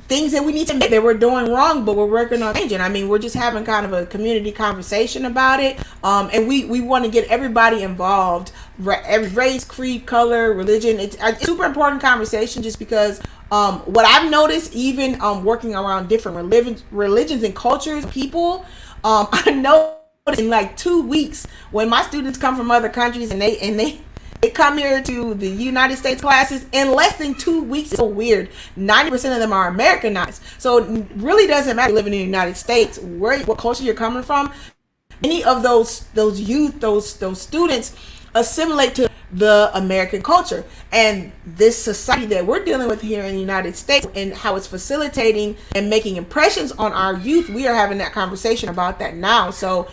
things that we need to make that we're doing wrong but we're working on changing. I mean, we're just having kind of a community conversation about it, and we want to get everybody involved, every race, creed, color, religion. It's a super important conversation, just because what I've noticed, even working around different religions and cultures, people, I know in like 2 weeks, when my students come from other countries and they come here to the United States classes, in less than 2 weeks, it's so weird. 90% of them are Americanized. So it really doesn't matter living in the United States, what culture you're coming from. Many of those youth, those students assimilate to the American culture, and this society that we're dealing with here in the United States, and how it's facilitating and making impressions on our youth. We are having that conversation about that now. So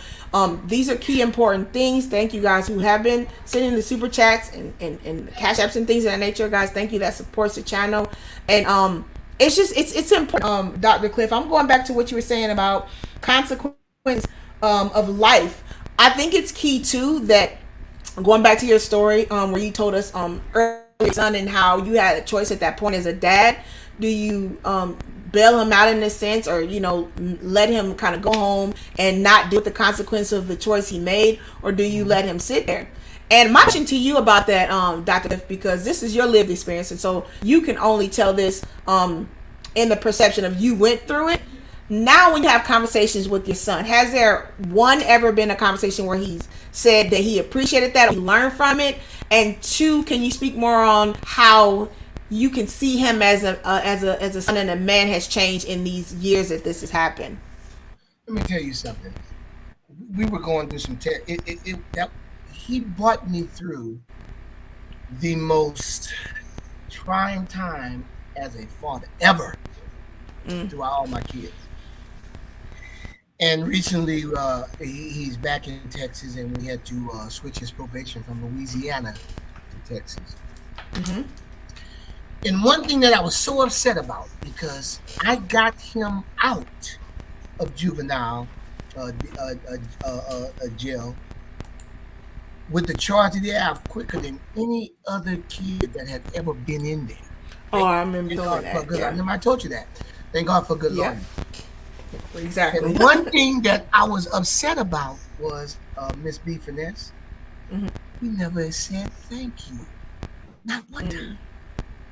these are key important things. Thank you guys who have been sending the super chats and cash apps and things of that nature, guys. Thank you. That supports the channel. And it's important. Dr. Cliff, I'm going back to what you were saying about consequences of life. I think it's key too, that going back to your story where you told us earlier, son, and how you had a choice at that point as a dad. Do you bail him out in a sense, or let him kind of go home and not deal with the consequence of the choice he made, or do you let him sit there? And my question to you about that, Dr. Cliff, because this is your lived experience, and so you can only tell this in the perception of you went through it. Now when you have conversations with your son, has there ever been a conversation where he's said that he appreciated that, or he learned from it? And 2, can you speak more on how you can see him as a son and a man has changed in these years that this has happened. Let me tell you something. We were going through some he brought me through the most trying time as a father ever through all my kids. And recently, he's back in Texas, and we had to switch his probation from Louisiana to Texas. Mm-hmm. And one thing that I was so upset about, because I got him out of juvenile jail with the charge that they have quicker than any other kid that had ever been in there. Oh, I remember doing that. Yeah. I remember I told you that. Thank God for good lawyers. Exactly. And one thing that I was upset about was Miss B Finesse. Mm-hmm. He never said thank you. Not one time.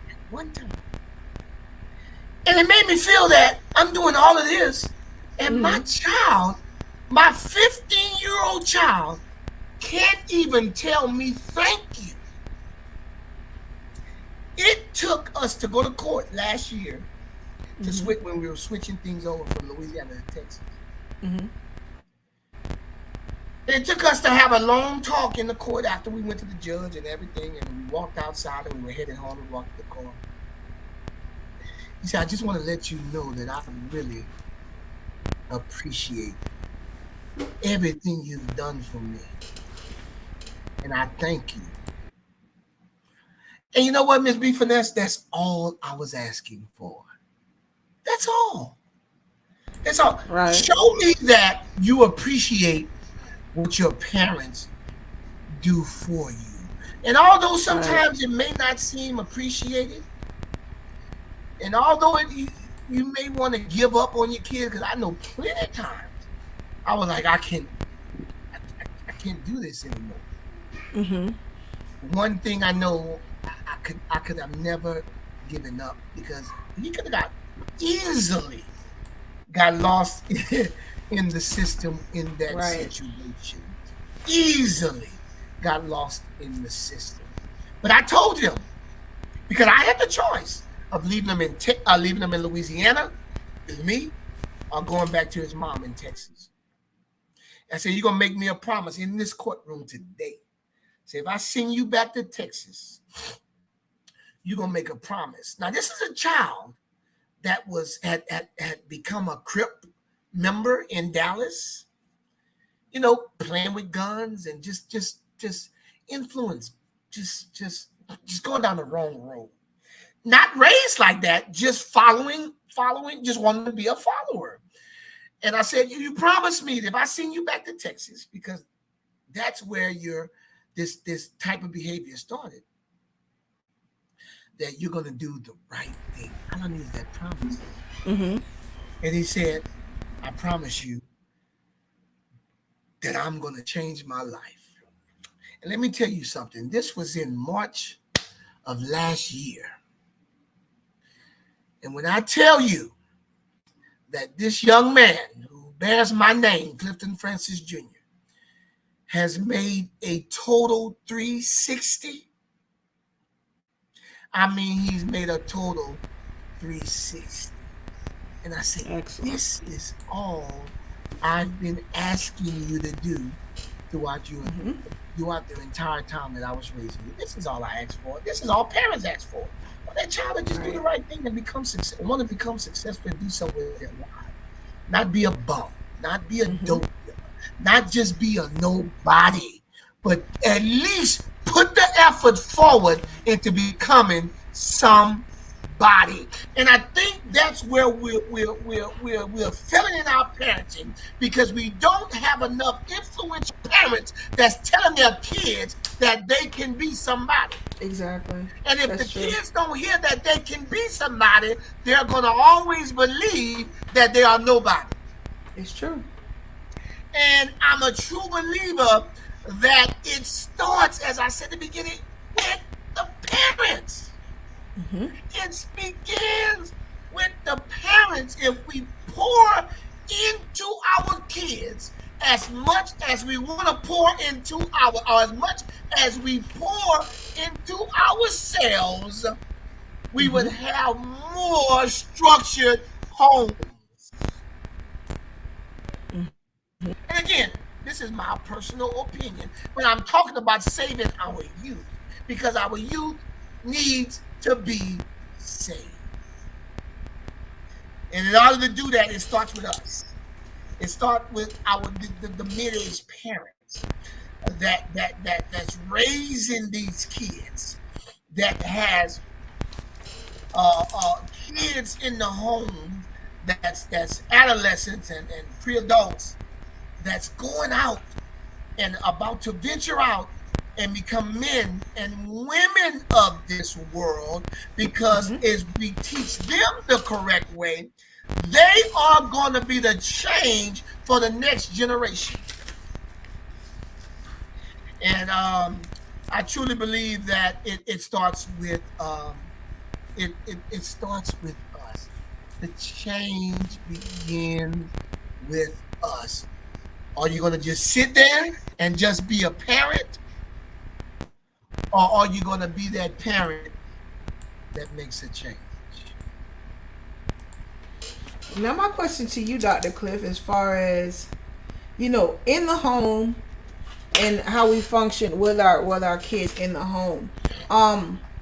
Not one time. And it made me feel that I'm doing all of this, and my child, my 15-year-old child, can't even tell me thank you. It took us to go to court last year to switch when we were switching things over from Louisiana to Texas. Mm-hmm. It took us to have a long talk in the court after we went to the judge and everything, and we walked outside and we were heading home and walked to the car. He said, I just want to let you know that I really appreciate everything you've done for me. And I thank you. And you know what, Miss B Finesse? That's all I was asking for. That's all. That's all. Right. Show me that you appreciate what your parents do for you. And although sometimes it may not seem appreciated, and although you may want to give up on your kids, because I know plenty of times I was like, I can't do this anymore. Mm-hmm. One thing I know, I could have never given up, because he could have easily got lost in the system in that situation. Easily got lost in the system. But I told him, because I had the choice of leaving him in Louisiana with me, or going back to his mom in Texas. I said, you're gonna make me a promise in this courtroom today. Say, if I send you back to Texas, you're gonna make a promise. Now, this is a child that had become a Crip member in Dallas, you know, playing with guns and just influence, just going down the wrong road. Not raised like that, just following, just wanting to be a follower. And I said, you promised me that if I send you back to Texas, because that's where this type of behavior started, that you're going to do the right thing. All I need is that promise. Mm-hmm. And he said, I promise you that I'm going to change my life. And let me tell you something. This was in March of last year. And when I tell you that this young man who bears my name, Clifton Francis Jr., has made a total 360, I mean, he's made a total 360. And I said, excellent. This is all I've been asking you to do throughout the entire time that I was raising you. This is all I asked for. This is all parents ask for. For that child to just do the right thing and want to become successful and do something with their life. Not be a bum, not be a dope dealer, not just be a nobody, but at least put the effort forward into becoming somebody. And I think that's where we're failing in our parenting, because we don't have enough influential parents that's telling their kids that they can be somebody. Exactly. And if kids don't hear that they can be somebody, they're going to always believe that they are nobody. It's true. And I'm a true believer that it starts, as I said at the beginning, with the parents. Mm-hmm. It begins with the parents. If we pour into our kids as much as we want to pour into or as much as we pour into ourselves, we would have more structured homes. And again, this is my personal opinion, but I'm talking about saving our youth because our youth needs to be saved. And in order to do that, it starts with us. It starts with the middle-aged parents that's raising these kids, that has kids in the home, that's adolescents and pre-adults, that's going out and about to venture out and become men and women of this world, because as we teach them the correct way, they are going to be the change for the next generation. And I truly believe that it starts with it starts with us. The change begins with us. Are you going to just sit there and just be a parent, or are you going to be that parent that makes a change? Now, my question to you, Dr. Cliff, as far as, in the home and how we function with our kids in the home.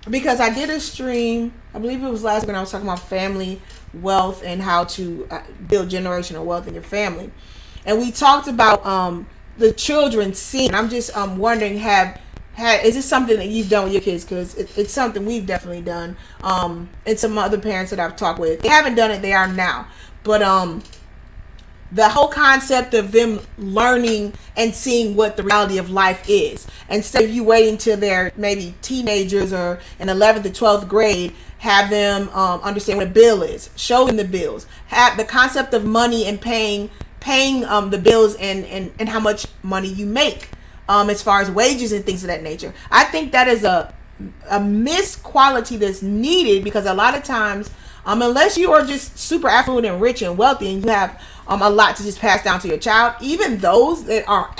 Because I did a stream, I believe it was last week, when I was talking about family wealth and how to build generational wealth in your family. And we talked about the children seeing. I'm just wondering, is this something that you've done with your kids? Because it's something we've definitely done. And some other parents that I've talked with, they haven't done it. They are now. But the whole concept of them learning and seeing what the reality of life is, instead of you waiting till they're maybe teenagers or in 11th or 12th grade, have them understand what a bill is, show them the bills, have the concept of money and paying the bills, and how much money you make, as far as wages and things of that nature. I think that is a missed quality that's needed, because a lot of times, unless you are just super affluent and rich and wealthy and you have a lot to just pass down to your child, even those that are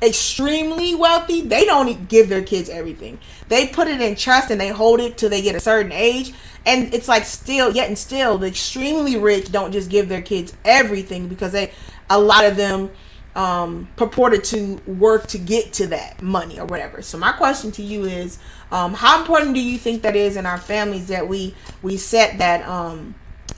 extremely wealthy, they don't give their kids everything. They put it in trust and they hold it till they get a certain age. And it's like still the extremely rich don't just give their kids everything, because a lot of them purported to work to get to that money or whatever. So my question to you is, how important do you think that is in our families, that we set that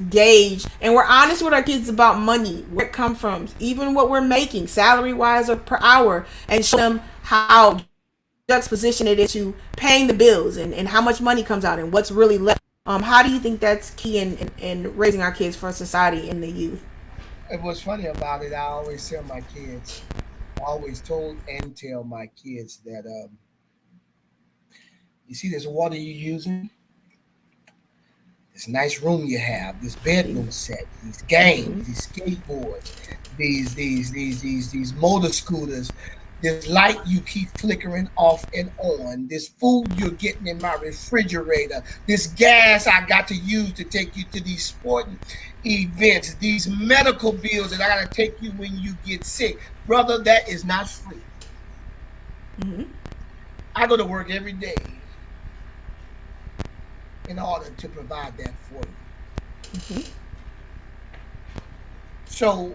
gauge and we're honest with our kids about money, where it comes from, even what we're making salary wise or per hour, and show them how juxtaposition it is to paying the bills, and how much money comes out and what's really left. How do you think that's key in raising our kids for society and the youth? And what's funny about it, I always tell my kids, I always told and tell my kids that you see this water you're using, this nice room you have, this bedroom set, these games, these skateboards, these motor scooters, this light you keep flickering off and on, this food you're getting in my refrigerator, this gas I got to use to take you to these sporting events, these medical bills that I got to take you when you get sick. Brother, that is not free. I go to work every day in order to provide that for you. So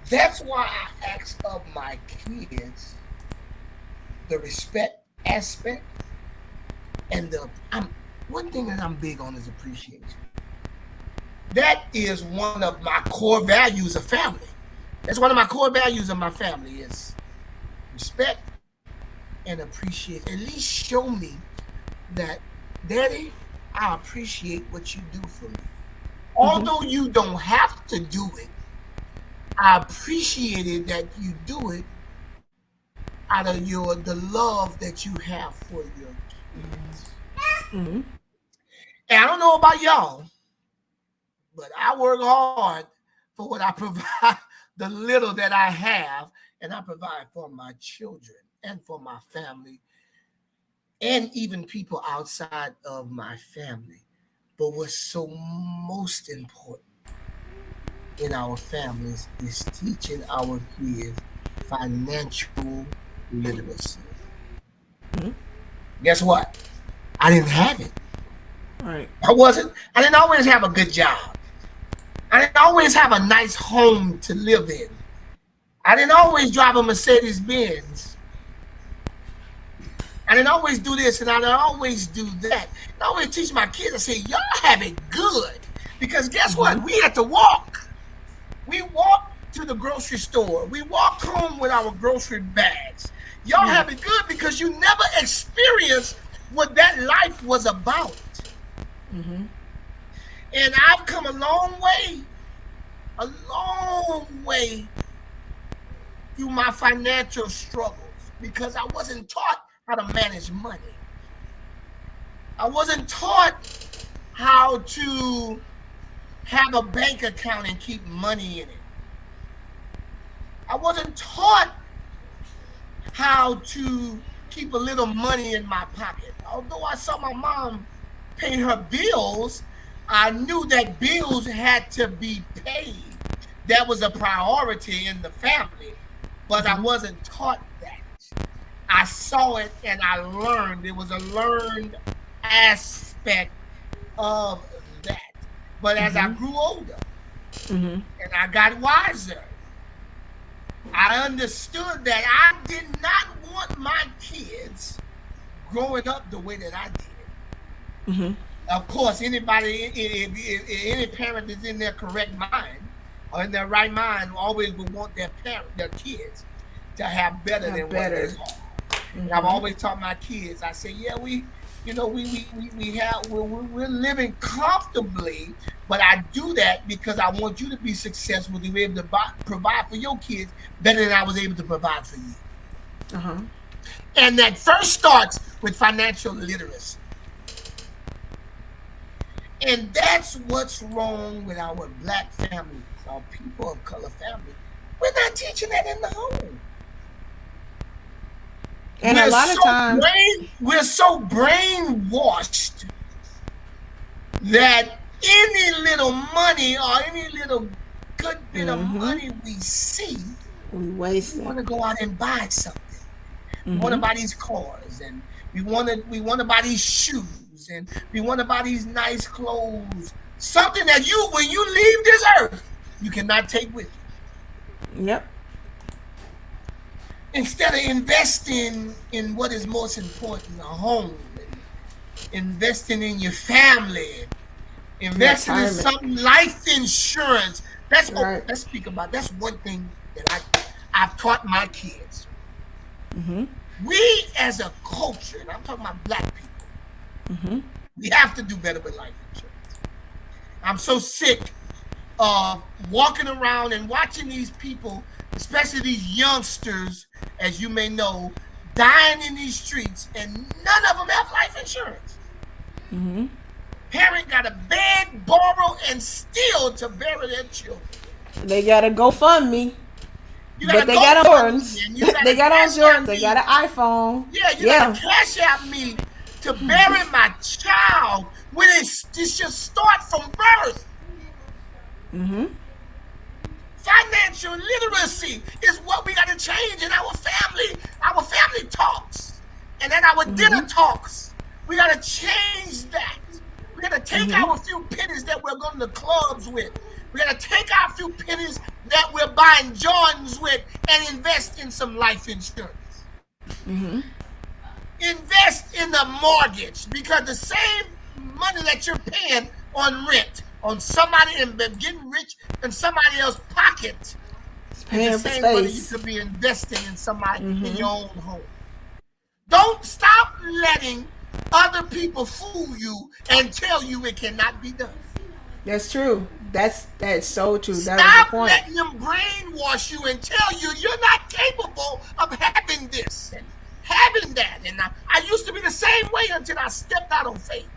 that's why I ask of my kids the respect aspect, and one thing that I'm big on is appreciation. That is one of my core values of family. That's one of my core values of my family, is respect and appreciate. At least show me that, Daddy, I appreciate what you do for me. Although you don't have to do it, I appreciate it that you do it out of the love that you have for your kids. And I don't know about y'all, but I work hard for what I provide, the little that I have, and I provide for my children and for my family, and even people outside of my family. But what's so most important in our families is teaching our kids financial literacy. Guess what? I didn't have it. Right. I didn't always have a good job. I didn't always have a nice home to live in. I didn't always drive a Mercedes Benz. I didn't always do this and I didn't always do that. I always teach my kids, I say, y'all have it good. Because guess what? We had to walk. We walked to the grocery store. We walked home with our grocery bags. Y'all have it good because you never experienced what that life was about. And I've come a long way through my financial struggles because I wasn't taught how to manage money. I wasn't taught how to have a bank account and keep money in it. I wasn't taught how to keep a little money in my pocket. Although I saw my mom pay her bills, I knew that bills had to be paid. That was a priority in the family, but I wasn't taught that. I saw it and I learned. It was a learned aspect of that. But as I grew older and I got wiser, I understood that I did not want my kids growing up the way that I did. Of course, anybody, if any parent is in their correct mind or in their right mind, always would want their kids to have better than what they have. And I've always taught my kids, I say, yeah, we're living comfortably, but I do that because I want you to be successful, to be able to provide for your kids better than I was able to provide for you. And that first starts with financial literacy. And that's what's wrong with our Black families, our people of color families. We're not teaching that in the home. And a lot of times we're so brainwashed that any little money or any little good bit of money we see, we waste it. We want to go out and buy something. We want to buy these cars, and we want to buy these shoes, and we want to buy these nice clothes. Something that when you leave this earth, you cannot take with you. Yep. Instead of investing in what is most important, a home, investing in your family, investing in some life insurance. Let's speak about. That's one thing that I've taught my kids. We as a culture, and I'm talking about Black people, we have to do better with life insurance. I'm so sick of walking around and watching these people, especially these youngsters, as you may know, dying in these streets, and none of them have life insurance. Parent got to beg, borrow, and steal to bury their children. They got a GoFundMe. But they got Jordans. They got on Jordans. They got an iPhone. Yeah, you got to cash out me to bury my child when it should start from birth. Financial literacy is what we got to change in our family. Our family talks, and then our dinner talks. We got to change that. We got to take our few pennies that we're going to clubs with. We got to take our few pennies that we're buying Jordans with and invest in some life insurance. Invest in the mortgage, because the same money that you're paying on rent on somebody and getting rich in somebody else's pocket is the same money you could be investing in somebody in your own home. Don't stop letting other people fool you and tell you it cannot be done. That's true. That's so true. Stop letting them brainwash you and tell you you're not capable of having this and having that. And I used to be the same way until I stepped out on faith.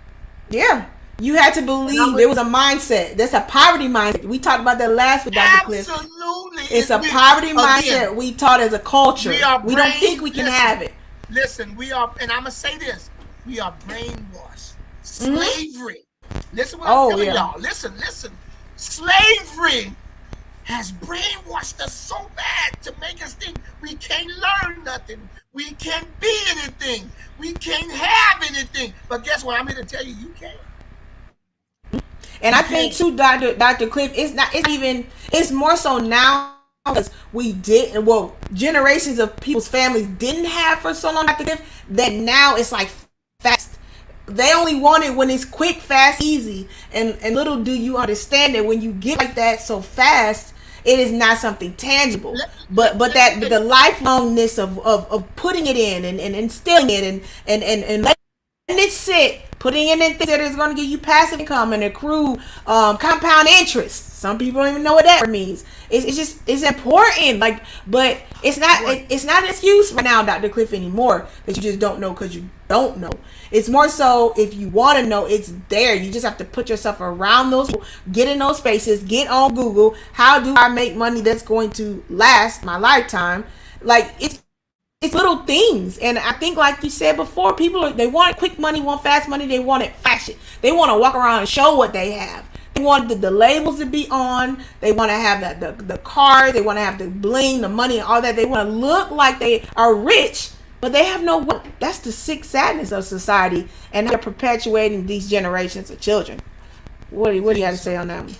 Yeah. You had to believe it was a mindset. That's a poverty mindset. We talked about that last with Dr. Cliff. Absolutely. It's a poverty mindset we taught as a culture. We don't think we can have it. Listen, we are, and I'm going to say this, we are brainwashed. Slavery. Listen what I'm telling y'all. Listen. Slavery has brainwashed us so bad to make us think we can't learn nothing. We can't be anything. We can't have anything. But guess what? I'm here to tell you, you can. And I think too, Dr. Cliff, it's more so now because we did, well, generations of people's families didn't have for so long, Dr. Cliff, that now it's like fast. They only want it when it's quick, fast, easy. And little do you understand that when you get like that so fast, it is not something tangible. But the lifelongness of putting it in and instilling it and letting it sit, putting it in things that is going to give you passive income and accrue compound interest. Some people don't even know what that means. It's important. Like, but it's not an excuse right now, Dr. Cliff, anymore, that you just don't know because you don't know. It's more so, if you want to know, it's there. You just have to put yourself around those people, get in those spaces, get on Google. How do I make money that's going to last my lifetime? Like, it's little things. And I think, like you said before, they want quick money, want fast money, they want it fashion. They want to walk around and show what they have. They want the labels to be on. They want to have the cars. They want to have the bling, the money, and all that. They want to look like they are rich, but they have no wealth. That's the sick sadness of society, and they're perpetuating these generations of children. What do you have to say on that one?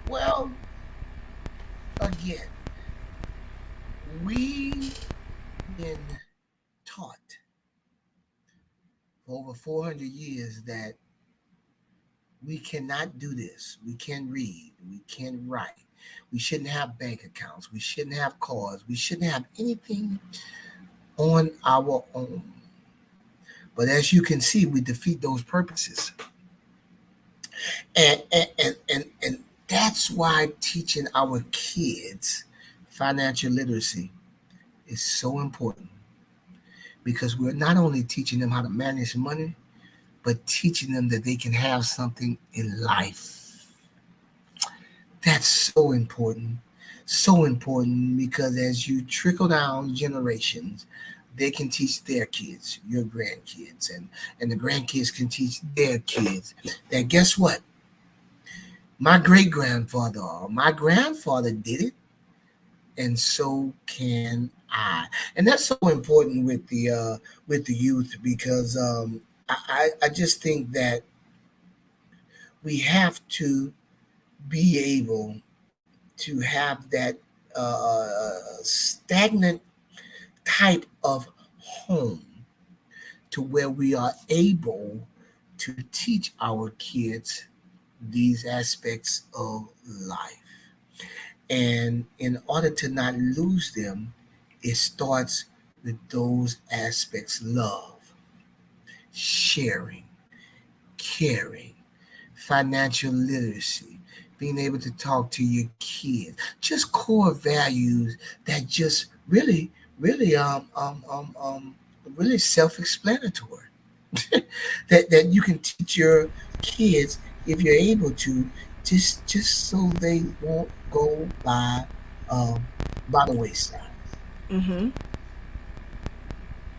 Well, again, we've been taught for over 400 years that we cannot do this. We can't read. We can't write. We shouldn't have bank accounts. We shouldn't have cars. We shouldn't have anything on our own. But as you can see, we defeat those purposes. And that's why teaching our kids financial literacy is so important. Because we're not only teaching them how to manage money, but teaching them that they can have something in life. That's so important. So important, because as you trickle down generations, they can teach their kids, your grandkids, and the grandkids can teach their kids that, guess what? My great-grandfather or my grandfather did it, and so can I. And that's so important with the youth, because I just think that we have to be able to have that stagnant type of home to where we are able to teach our kids these aspects of life. And in order to not lose them, it starts with those aspects: love, sharing, caring, financial literacy, being able to talk to your kids, just core values that just really self-explanatory. that you can teach your kids if you're able to, just so they won't go by the wayside. Mm-hmm.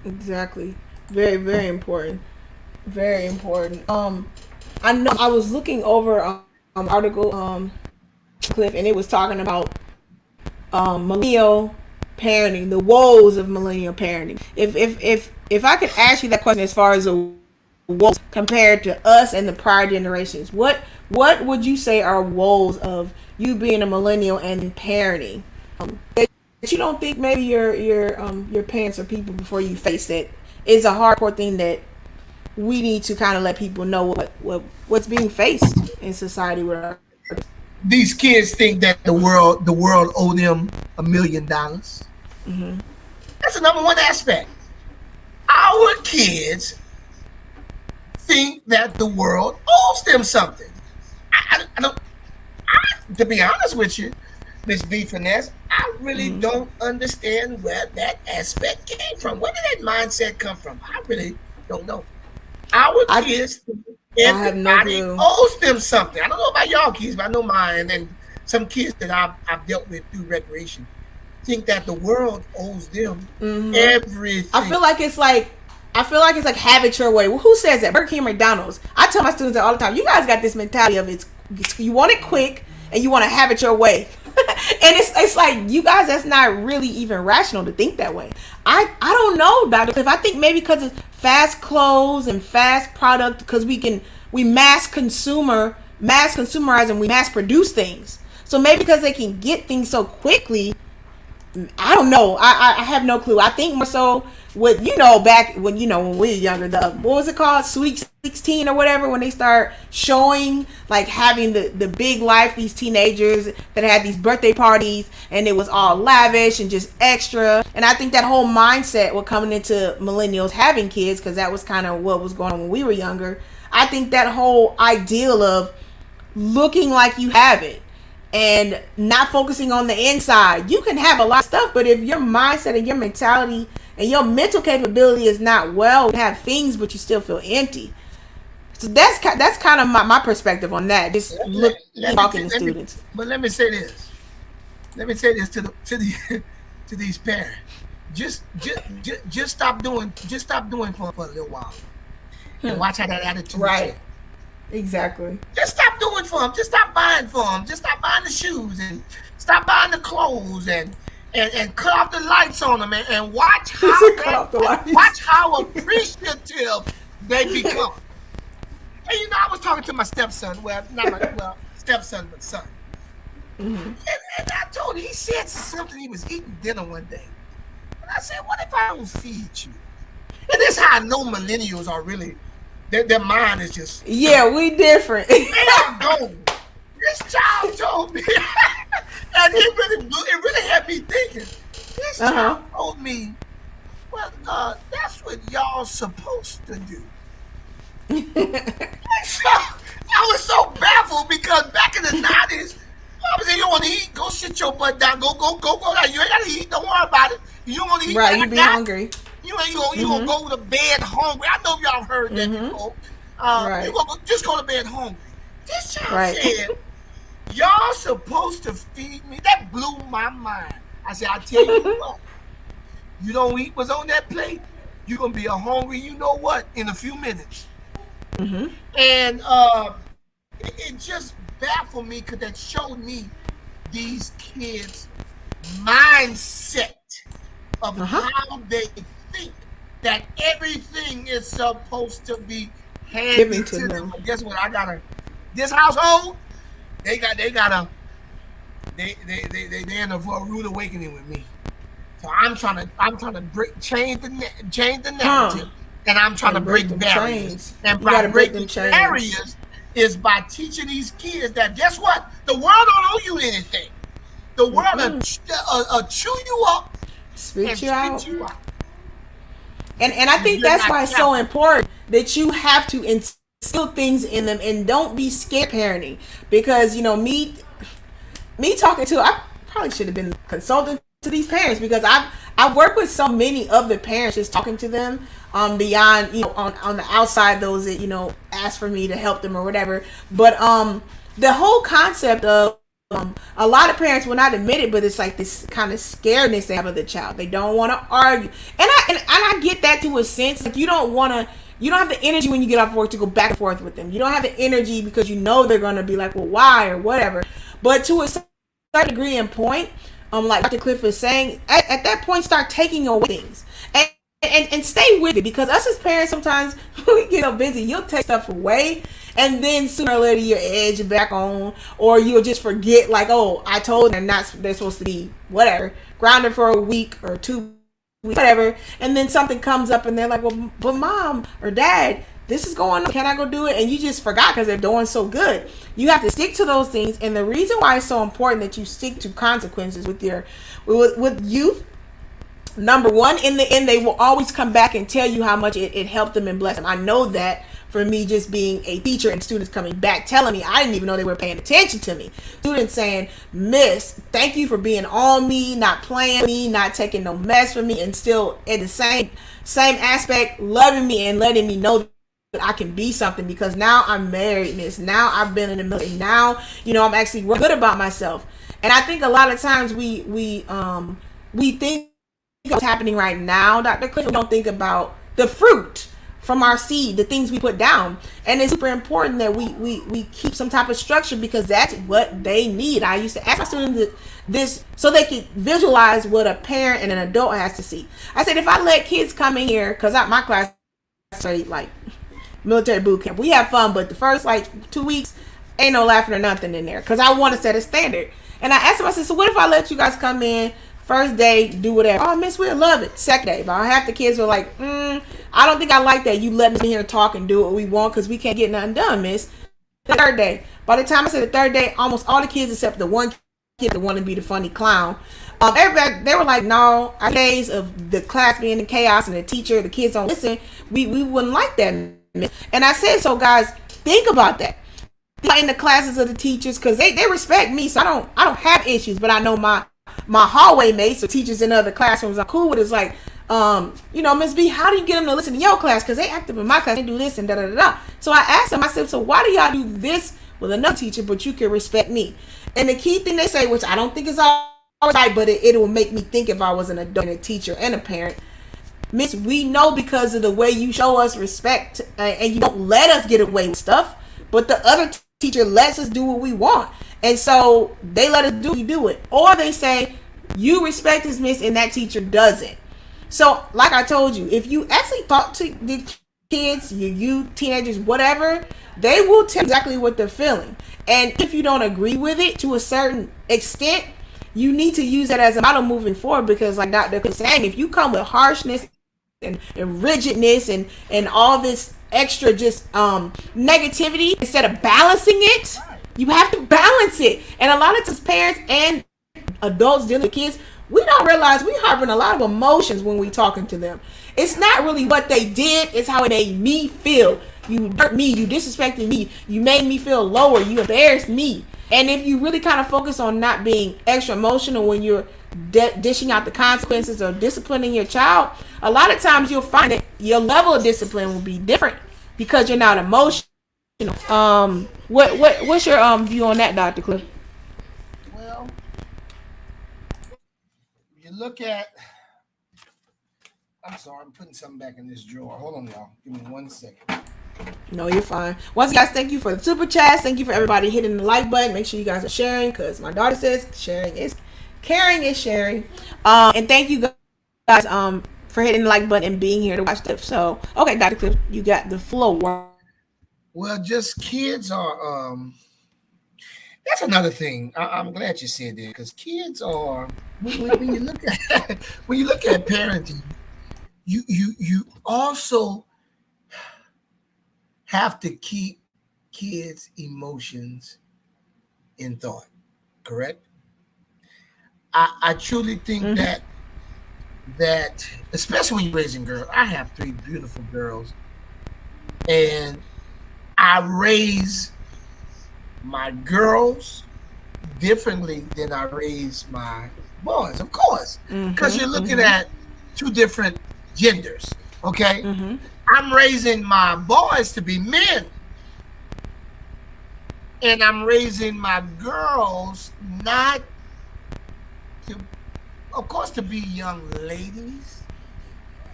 Exactly. Very, very important. Very important. I know I was looking over article Cliff, and it was talking about millennial parenting, the woes of millennial parenting. If I could ask you that question, as far as the woes compared to us and the prior generations, what would you say are woes of you being a millennial and parenting? That you don't think maybe your parents or people before you face it is a hardcore thing that we need to kind of let people know what's being faced in society with our. These kids think that the world owe them $1 million. Mm-hmm. That's the number one aspect. Our kids think that the world owes them something. I don't. To be honest with you, Miss B Finesse, I really don't understand where that aspect came from. Where did that mindset come from? I really don't know. Our kids think everybody owes them something. I don't know about y'all kids, but I know mine, and some kids that I've dealt with through recreation think that the world owes them everything. I feel like it's like have it your way. Well, who says that? Burger King, McDonald's. I tell my students that all the time. You guys got this mentality of you want it quick and you want to have it your way. And it's like, you guys, that's not really even rational to think that way. I don't know, Dr. Cliff. I think maybe because it's fast clothes and fast product, because we mass consumer mass consumerize and we mass produce things. So maybe because they can get things so quickly, I don't know. I have no clue. I think more so with, back when, when we were younger, what was it called? Sweet 16 or whatever, when they start showing, like, having the big life, these teenagers that had these birthday parties and it was all lavish and just extra. And I think that whole mindset was coming into millennials having kids, because that was kind of what was going on when we were younger. I think that whole ideal of looking like you have it and not focusing on the inside. You can have a lot of stuff, but if your mindset and your mentality and your mental capability is not well, you have things, but you still feel empty. So that's kind of my perspective on that. Just talking to students. But let me say this. Let me say this to to these parents. Just stop doing for a little while, and watch how that attitude changes. Exactly. Just stop doing for them. Just stop buying for them. Just stop buying the shoes and stop buying the clothes and cut off the lights on them and watch how appreciative they become. And I was talking to my stepson. Well, not my stepson, but son. Mm-hmm. And I told him, he said something. He was eating dinner one day, and I said, "What if I don't feed you?" And this is how I know millennials are really. Their mind is just... Yeah, we different. They don't know. This child told me, and it really had me thinking. This child told me, well, that's what y'all supposed to do. So, I was so baffled, because back in the 90s, I was saying, you want to eat, go sit your butt down, go down. You ain't got to eat, don't worry about it. You don't want to eat. Right, you be hungry. You gonna go to bed hungry. I know y'all heard that before. You gonna just go to bed hungry. This child said, y'all supposed to feed me. That blew my mind. I said, I tell you what, you don't eat what's on that plate, you're gonna be hungry, you know what, in a few minutes. Mm-hmm. And it just baffled me, because that showed me these kids' mindset of how they think that everything is supposed to be handed to them. But guess what? This household, they in a rude awakening with me. So I'm trying to change the narrative, and I'm trying to break barriers. And by breaking barriers is by teaching these kids that, guess what? The world don't owe you anything. The world will chew you up. Spit you out. And I think that's why it's so important that you have to instill things in them, and don't be scared parenting, because me talking to, I probably should have been consulting to these parents, because I've worked with so many of the parents, just talking to them beyond on the outside, those that ask for me to help them or whatever. But the whole concept of a lot of parents will not admit it, but it's like this kind of scaredness they have of the child. They don't want to argue, and I get that to a sense. Like, you don't have the energy when you get off work to go back and forth with them. You don't have the energy because they're going to be like, well, why or whatever. But to a certain degree and point, like Dr. Cliff is saying, at that point, start taking away things and stay with it, because us as parents, sometimes we get so busy, you'll take stuff away, and then sooner or later you'll edge back on, or you'll just forget, like, oh, I told them they're supposed to be whatever, grounded for a week or 2 weeks, whatever, and then something comes up and they're like, well, but mom or dad, this is going on, can I go do it? And you just forgot because they're doing so good. You have to stick to those things, and the reason why it's so important that you stick to consequences with youth, number one, in the end, they will always come back and tell you how much it helped them and blessed them. I know that for me, just being a teacher, and students coming back telling me, I didn't even know they were paying attention to me. Students saying, Miss, thank you for being on me, not playing with me, not taking no mess from me, and still at the same aspect, loving me and letting me know that I can be something, because now I'm married, Miss. Now I've been in the military. Now, I'm actually good about myself. And I think a lot of times we think what's happening right now, Dr. Cliff, we don't think about the fruit from our seed, the things we put down. And it's super important that we keep some type of structure, because that's what they need. I used to ask my students this so they could visualize what a parent and an adult has to see. I said, if I let kids come in here, because my class is like military boot camp, we have fun, but the first 2 weeks, Ain't no laughing or nothing in there because I want to set a standard. And I asked him, I said, so what if I let you guys come in first day, do whatever? Oh, miss, we'll love it. Second day, about half the kids were like, I don't think I like that. You letting us in here talk and do what we want because we can't get nothing done, miss. The third day. By the time I said the third day, almost all the kids except the one kid that wanted to be the funny clown. Everybody, they were like, no, our days of the class being in chaos and the teacher, the kids don't listen, we wouldn't like that, miss. And I said, so guys, think about that. In the classes of the teachers, because they respect me, so I don't have issues, but I know my hallway mates or teachers in other classrooms I'm cool with. It's like, Miss B, how do you get them to listen to your class? Because they active in my class, they do this and da da da. So I asked them, I said, so why do y'all do this with another teacher, but you can respect me? And the key thing they say, which I don't think is always right, but it will make me think if I was an adult and a teacher and a parent. Miss, we know because of the way you show us respect and you don't let us get away with stuff, but the other teacher lets us do what we want. And so they let us do what we do it. Or they say, you respect us, miss, and that teacher doesn't. So, like I told you, if you actually talk to the kids, you teenagers, whatever, they will tell exactly what they're feeling. And if you don't agree with it to a certain extent, you need to use that as a model moving forward, because like Dr. was saying, if you come with harshness and rigidness and all this extra just negativity instead of balancing it, you have to balance it. And a lot of times parents and adults dealing with kids, we don't realize we harboring a lot of emotions when we talking to them. It's not really what they did, it's how it made me feel. You hurt me, you disrespected me, you made me feel lower, you embarrassed me. And if you really kind of focus on not being extra emotional when you're dishing out the consequences or disciplining your child, a lot of times you'll find that your level of discipline will be different because you're not emotional. What's your view on that, Dr. Cliff? Well, you look at, I'm sorry, I'm putting something back in this drawer. Hold on, y'all. Give me 1 second. No, you're fine. Once guys, thank you for the super chats. Thank you for everybody hitting the like button. Make sure you guys are sharing, because my daughter says sharing is caring is sharing. And thank you guys for hitting the like button and being here to watch this. So, okay, Dr. Cliff, you got the floor. Well, just kids are that's another thing. I'm glad you said that, because kids are when you look at parenting, you also have to keep kids' emotions in thought. Correct? I truly think that especially when you're raising girls. I have 3 beautiful girls, and I raise my girls differently than I raise my boys, of course, because you're looking at 2 different genders. Okay, I'm raising my boys to be men, and I'm raising my girls not to, of course, to be young ladies,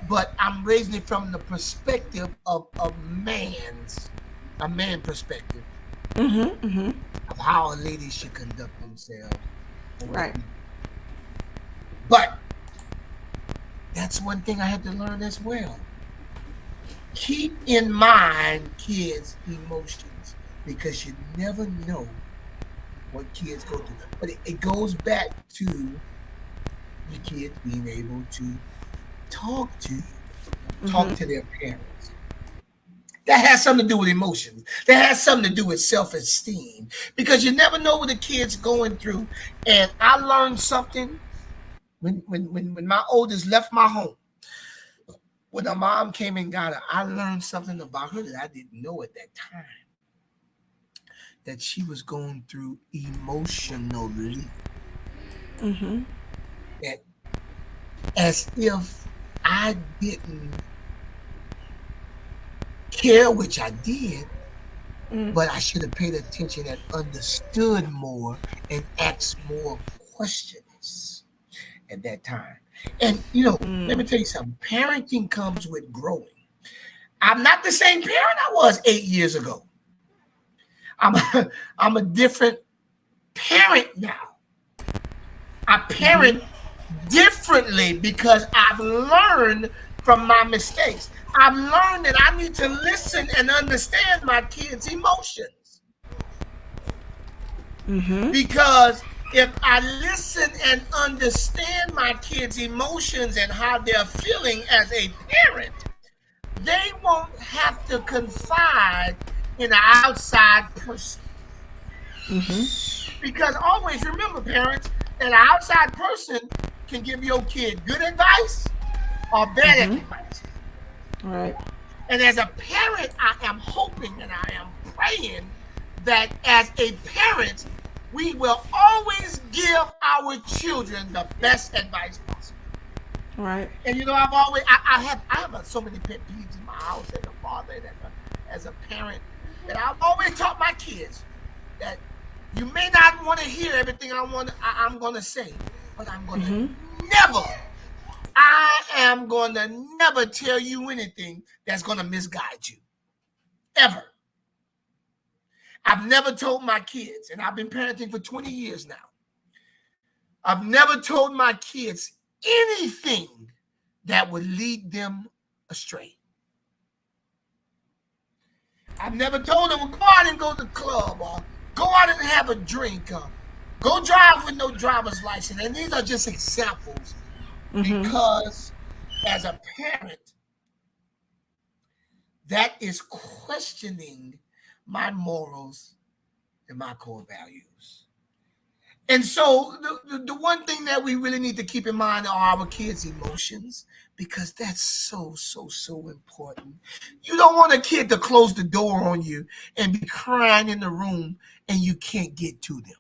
but I'm raising it from the perspective of a man perspective of how a lady should conduct themselves. Right. But that's one thing I had to learn as well. Keep in mind kids' emotions, because you never know what kids go through. But it goes back to the kids being able to talk to their parents. That has something to do with emotions. That has something to do with self-esteem, because you never know what the kid's going through. And I learned something when my oldest left my home. When her mom came and got her, I learned something about her that I didn't know at that time. That she was going through emotionally. And as if I didn't care, which I did, but I should have paid attention and understood more and asked more questions at that time. And let me tell you something. Parenting comes with growing. I'm not the same parent I was 8 years ago. I'm a different parent now. I parent differently because I've learned from my mistakes. I've learned that I need to listen and understand my kids' emotions. Mm-hmm. Because if I listen and understand my kids' emotions and how they're feeling as a parent, they won't have to confide in an outside person. Mm-hmm. Because always remember, parents, that an outside person can give your kid good advice or bad Mm-hmm. advice. All right. And as a parent, I am hoping and I am praying that as a parent, we will always give our children the best advice possible. All right. And I have so many pet peeves in my house as a father and as a parent that I've always taught my kids that you may not want to hear everything I'm gonna say, but Mm-hmm. I am gonna never tell you anything that's gonna misguide you. Ever. I've never told my kids, and I've been parenting for 20 years now. I've never told my kids anything that would lead them astray. I've never told them, go out and go to the club, or go out and have a drink, or go drive with no driver's license. And these are just examples because as a parent, that is questioning my morals and my core values. And so the one thing that we really need to keep in mind are our kids' emotions, because that's so important. You don't want a kid to close the door on you and be crying in the room and you can't get to them.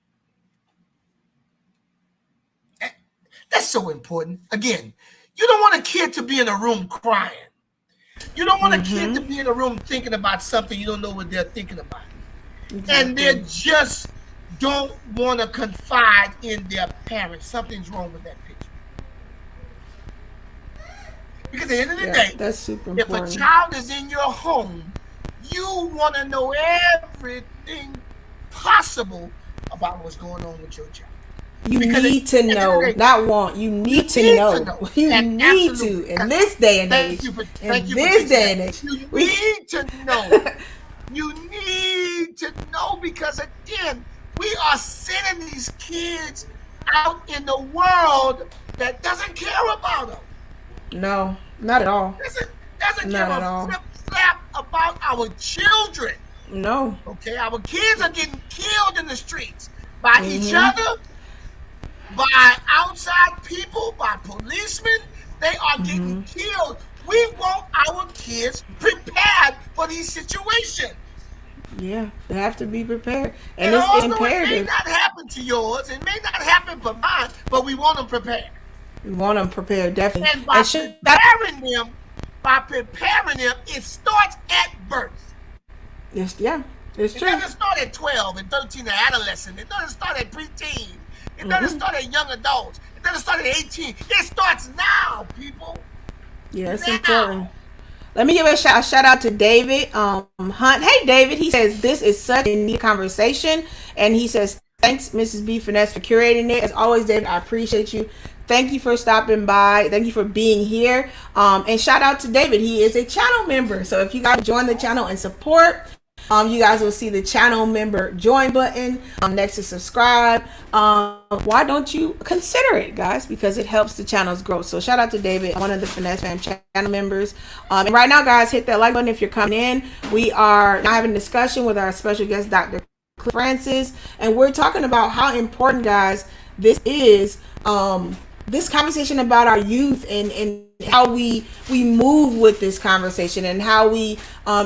That's so important. Again, you don't want a kid to be in a room crying. You don't want a kid to be in a room thinking about something you don't know what they're thinking about. Exactly. And they just don't want to confide in their parents. Something's wrong with that picture. Because at the end of the day, that's super important. If a child is in your home, you want to know everything possible about what's going on with your child. You need to know, not want. You need to know. You need to. In this day and age. You need to know. You need to know, because again, we are sending these kids out in the world that doesn't care about them. No, not at all. Doesn't care a flip-flap about our children. No. Okay, our kids are getting killed in the streets by each other, by outside people, by policemen. They are getting killed. We want our kids prepared for these situations. Yeah, they have to be prepared. And it's also, imperative. It may not happen to yours. It may not happen for mine, but we want them prepared. We want them prepared, definitely. And by preparing them, it starts at birth. Yes, yeah, it's true. It doesn't start at 12 and 13 and adolescent. It doesn't start at preteen. It doesn't start at young adults. It doesn't start at 18. It starts now, people. Yeah, it's important. Let me give a shout out to David Hunt. Hey, David. He says, this is such a neat conversation. And he says, thanks, Mrs. B. Finesse, for curating it. As always, David, I appreciate you. Thank you for stopping by. Thank you for being here. And shout out to David. He is a channel member. So if you guys join the channel and support, you guys will see the channel member join button next to subscribe. Why don't you consider it, guys? Because it helps the channel's growth. So shout out to David, one of the Finesse Fam channel members. And right now, guys, hit that like button if you're coming in. We are now having a discussion with our special guest, Dr. Francis, and we're talking about how important, guys, this is. This conversation about our youth and how we move with this conversation and how we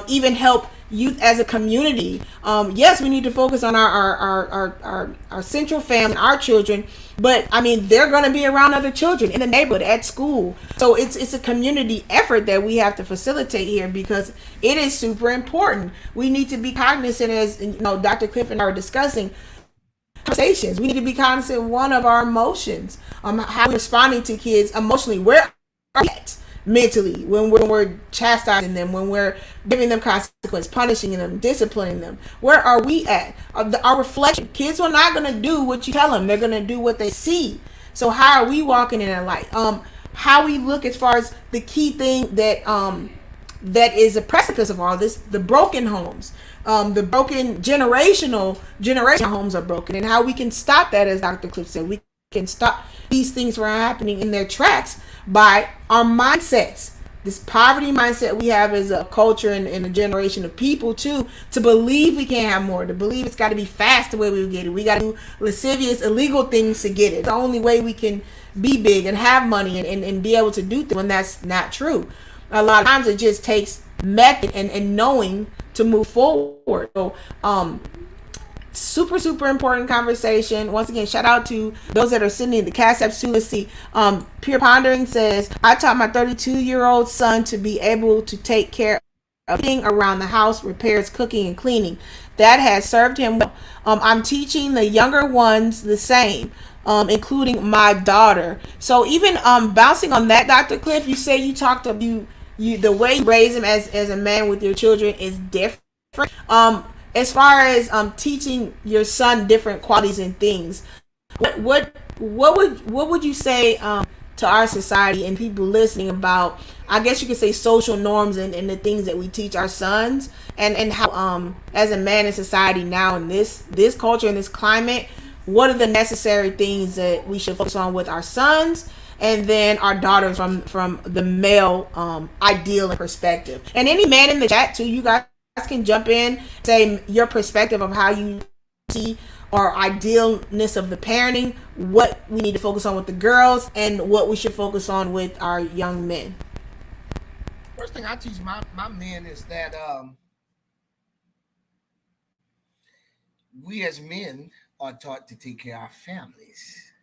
even help youth as a community. Yes, we need to focus on our central family, our children, but I mean, they're going to be around other children in the neighborhood, at school. So it's a community effort that we have to facilitate here, because it is super important. We need to be cognizant, as you know, Dr. Cliff and I are discussing, conversations. We need to be cognizant of one of our emotions, how we're responding to kids emotionally. Where are we at mentally when we're chastising them, when we're giving them consequence, punishing them, disciplining them? Where are we at? Our reflection. Kids are not going to do what you tell them. They're going to do what they see. So how are we walking in a light? How we look as far as the key thing that that is a precipice of all this, the broken homes, the broken generational homes are broken, and how we can stop that, as Dr. Cliff said. We can stop these things from happening in their tracks by our mindsets. This poverty mindset we have as a culture and a generation of people too, to believe we can't have more, to believe it's got to be fast the way we get it. We got to do lascivious, illegal things to get it. It's the only way we can be big and have money and be able to do things, when that's not true. A lot of times it just takes method and knowing to move forward. So super important conversation. Once again, shout out to those that are sending in the cash apps too. Let's see. Pure Pondering says, I taught my 32-year-old son to be able to take care of everything around the house, repairs, cooking, and cleaning. That has served him well. I'm teaching the younger ones the same, including my daughter. So even bouncing on that, Dr. Cliff, you say you talked to you the way you raise him as a man with your children is different. As far as teaching your son different qualities and things, what would you say to our society and people listening about, I guess you could say, social norms and the things that we teach our sons, and how as a man in society now in this culture, in this climate, what are the necessary things that we should focus on with our sons and then our daughters from the male ideal and perspective? And any man in the chat too, you guys can jump in, say your perspective of how you see or idealness of the parenting, what we need to focus on with the girls, and what we should focus on with our young men. First thing I teach my men is that we as men are taught to take care of our families.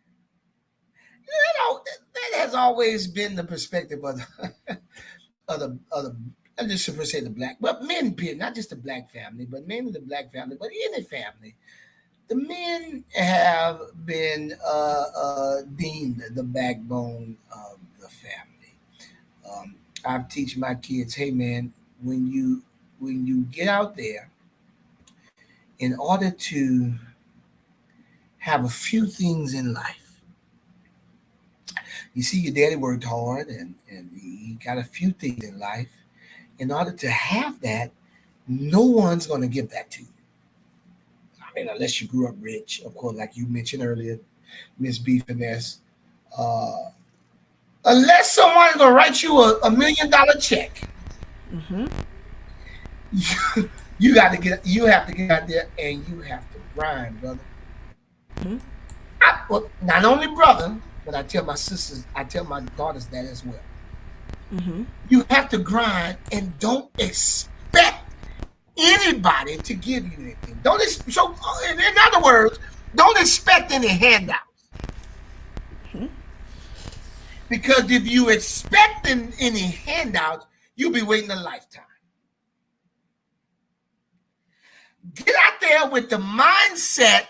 You know, that has always been the perspective of the I just should say the black, but men, not just the black family, but mainly the black family, but any family. The men have been deemed the backbone of the family. I teach my kids, hey man, when you get out there, in order to have a few things in life, you see your daddy worked hard and he got a few things in life. In order to have that, no one's going to give that to you. I mean, unless you grew up rich, of course, like you mentioned earlier, Miss B Finesse. Unless someone's going to write you a $1 million check, you have to get out there and you have to grind, brother. Well, not only brother, but I tell my sisters, I tell my daughters that as well. You have to grind and don't expect anybody to give you anything. So, in other words, don't expect any handouts. Because if you expect any handouts, you'll be waiting a lifetime. Get out there with the mindset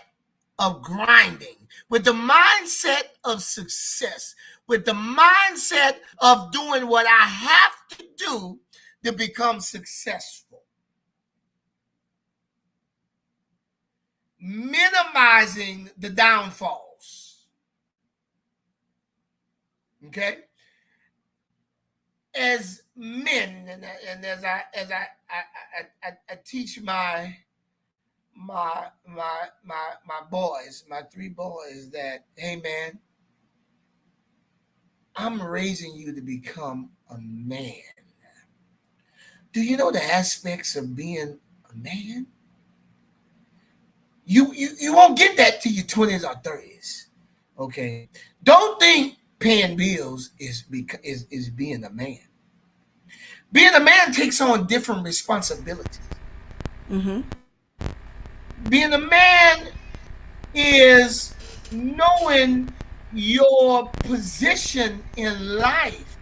of grinding, with the mindset of success, with the mindset of doing what I have to do to become successful. Minimizing the downfalls. Okay? As men, and as I teach my boys, my 3 boys, that, hey man, I'm raising you to become a man. Do you know the aspects of being a man? You won't get that till your 20s or 30s. Okay. Don't think paying bills is being a man. Being a man takes on different responsibilities. Being a man is knowing your position in life.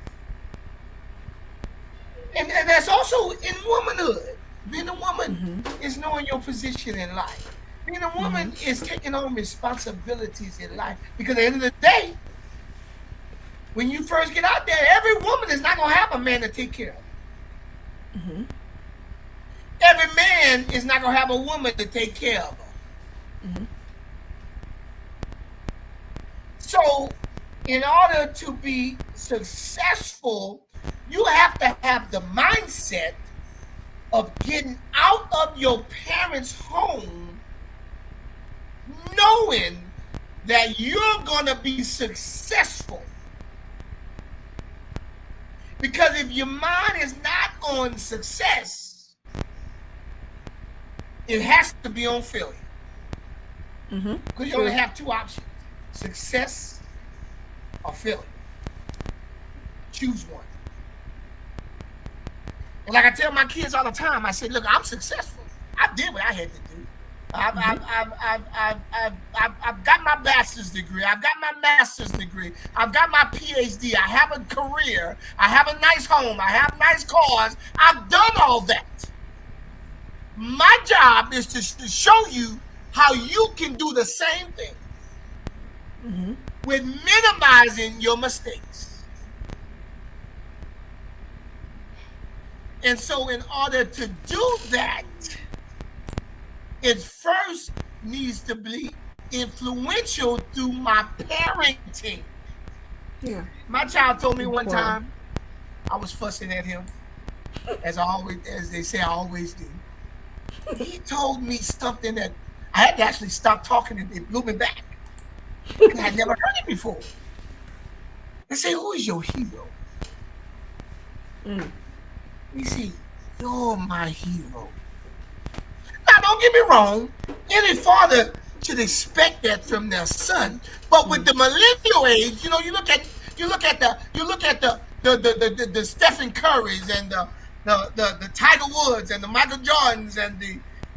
And that's also in womanhood. Being a woman is knowing your position in life. Being a woman is taking on responsibilities in life. Because at the end of the day, when you first get out there, every woman is not going to have a man to take care of. Every man is not going to have a woman to take care of her. So, in order to be successful, You have to have the mindset of getting out of your parents' home knowing that you're going to be successful. Because if your mind is not on success, it has to be on failure. Because you only have two options: success or failure. Choose one. And like I tell my kids all the time, I say, look, I'm successful. I did what I had to do. I've got my bachelor's degree. I've got my master's degree. I've got my PhD. I have a career. I have a nice home. I have nice cars. I've done all that. My job is to show you how you can do the same thing with minimizing your mistakes. And so in order to do that, it first needs to be influential through my parenting. Yeah. My child told me one time, I was fussing at him, as they say I always do. He told me something that I had to actually stop talking, and it blew me back. I had never heard it before. I say, who is your hero? He said, you're my hero. Now, don't get me wrong. Any father should expect that from their son. But with the millennial age, you look at the Stephen Currys and the Tiger Woods and the Michael Jordans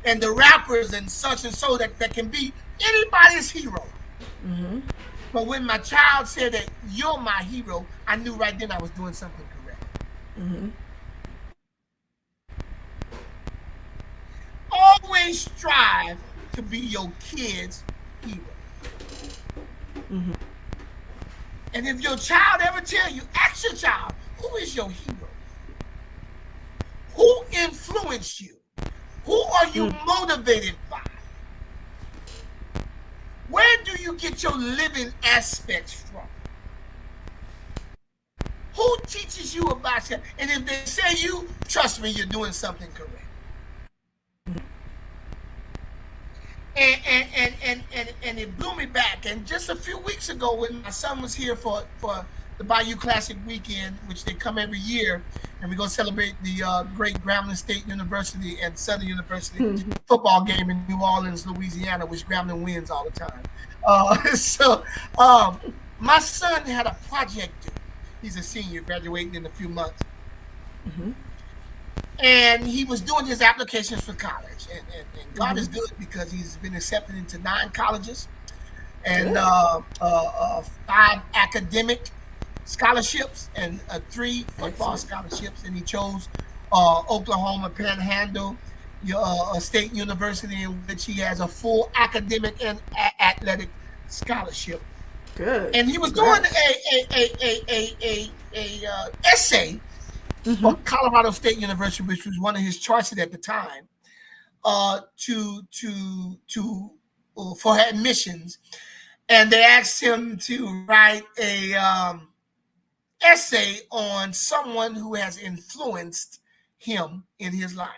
and the rappers and such and so that can be anybody's hero. But when my child said that you're my hero, I knew right then I was doing something correct. Always strive to be your kid's hero. And if your child ever tell you, ask your child, who is your hero? Who influenced you? Who are you motivated by? Where do you get your living aspects from? Who teaches you about you? And if they say you, trust me, you're doing something correct. And it blew me back. And just a few weeks ago, when my son was here for the Bayou Classic weekend, which they come every year, and we go celebrate the great Grambling State University and Southern University football game in New Orleans, Louisiana, which Grambling wins all the time. My son had a project due. He's a senior, graduating in a few months. And he was doing his applications for college. And God is good, because he's been accepted into 9 colleges and 5 academic scholarships and 3 football scholarships. And he chose Oklahoma Panhandle State University, in which he has a full academic and athletic scholarship. Good. And he was doing a essay for Colorado State University, which was one of his choices at the time, for admissions. And they asked him to write a essay on someone who has influenced him in his life.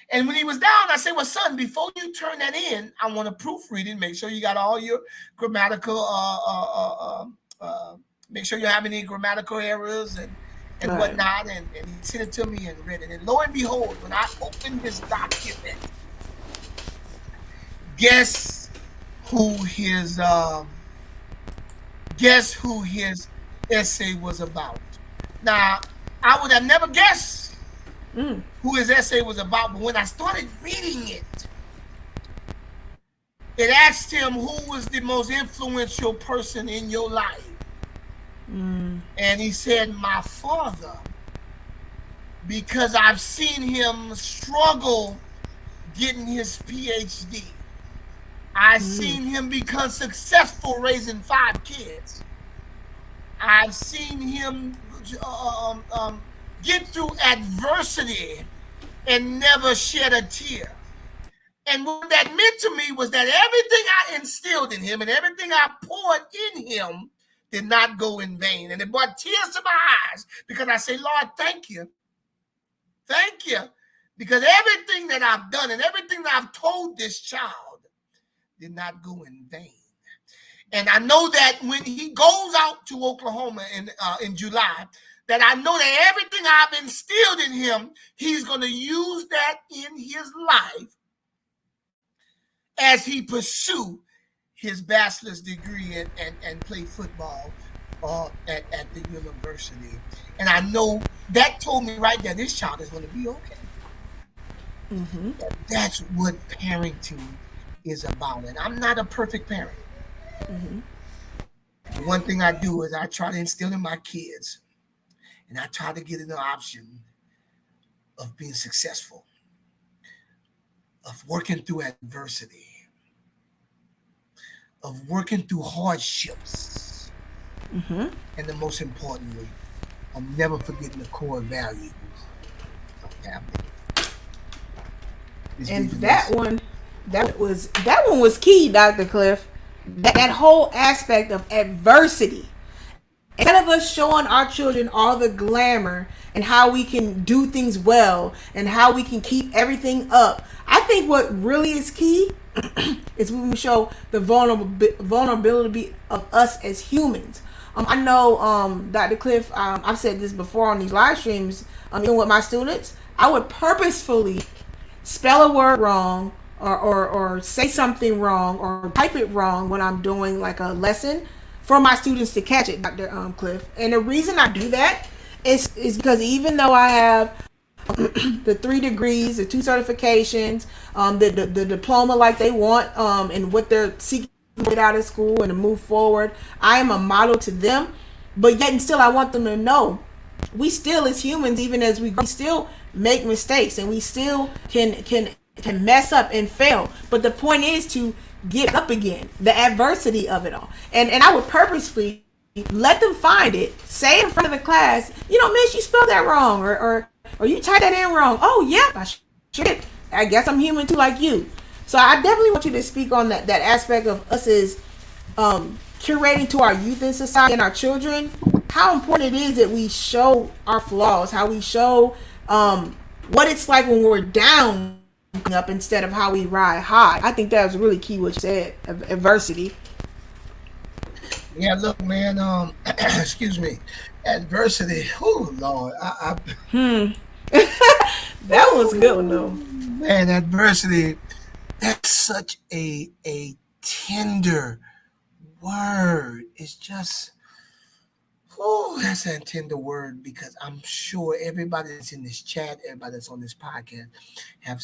And when he was down, I said, well, son, before you turn that in, I want to proofread it, make sure you got all your grammatical, make sure you have any grammatical errors and whatnot. And he sent it to me and read it. And lo and behold, when I opened this document, guess who his essay was about. Now, I would have never guessed who his essay was about, but when I started reading it, it asked him, who was the most influential person in your life? And he said, my father, because I've seen him struggle getting his PhD. I've seen him become successful raising 5 kids. I've seen him get through adversity and never shed a tear. And what that meant to me was that everything I instilled in him and everything I poured in him did not go in vain. And it brought tears to my eyes because I say, Lord, thank you. Thank you. Because everything that I've done and everything that I've told this child did not go in vain. And I know that when he goes out to Oklahoma in July, that I know that everything I've instilled in him, he's going to use that in his life as he pursue his bachelor's degree and play football at the university. And I know that told me right there, this child is going to be okay. Mm-hmm. That's what parenting is about. And I'm not a perfect parent. Mm-hmm. The one thing I do is I try to instill in my kids, and I try to get an option of being successful, of working through adversity, of working through hardships, mm-hmm. and the most importantly, I'm never forgetting the core values of family. And that one was key, Dr. Cliff. That whole aspect of adversity. Instead of us showing our children all the glamour and how we can do things well and how we can keep everything up, I think what really is key is when we show the vulnerability of us as humans. I know, Dr. Cliff, I've said this before on these live streams, even with my students, I would purposefully spell a word wrong or say something wrong or type it wrong when I'm doing like a lesson for my students to catch it, Dr. Cliff. And the reason I do that is because even though I have the 3 degrees, the 2 certifications, the diploma like they want, and what they're seeking to get out of school and to move forward, I am a model to them. But yet and still, I want them to know we still, as humans, even as we still make mistakes and we still can mess up and fail. But the point is to get up again, the adversity of it all. And I would purposefully let them find it, say in front of the class, miss, you spelled that wrong, or you typed that in wrong. Oh, yeah, I guess I'm human too, like you. So I definitely want you to speak on that aspect of us as curating to our youth in society and our children, how important it is that we show our flaws, how we show what it's like when we're down up instead of how we ride high. I think that was really key what you said, adversity. Yeah, look, man, excuse me, adversity. Oh, Lord. That was a good one, though. Man, adversity, that's such a tender word. It's just, that's a tender word, because I'm sure everybody that's in this chat, everybody that's on this podcast have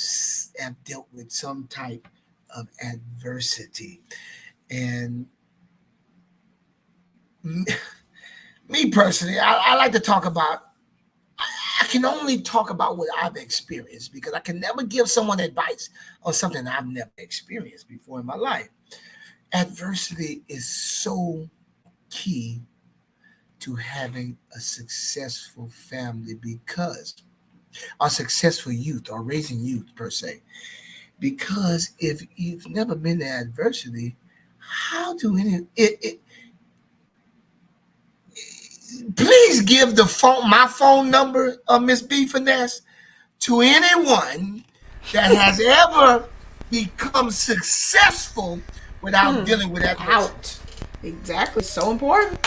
dealt with some type of adversity. And me personally, I like to talk about, I can only talk about what I've experienced, because I can never give someone advice on something I've never experienced before in my life. Adversity is so key to having a successful family, because a successful youth, or raising youth per se, because if you've never been to adversity, how do please give my phone number of Miss B Finesse to anyone that has ever become successful without dealing with adversity. Exactly, so important.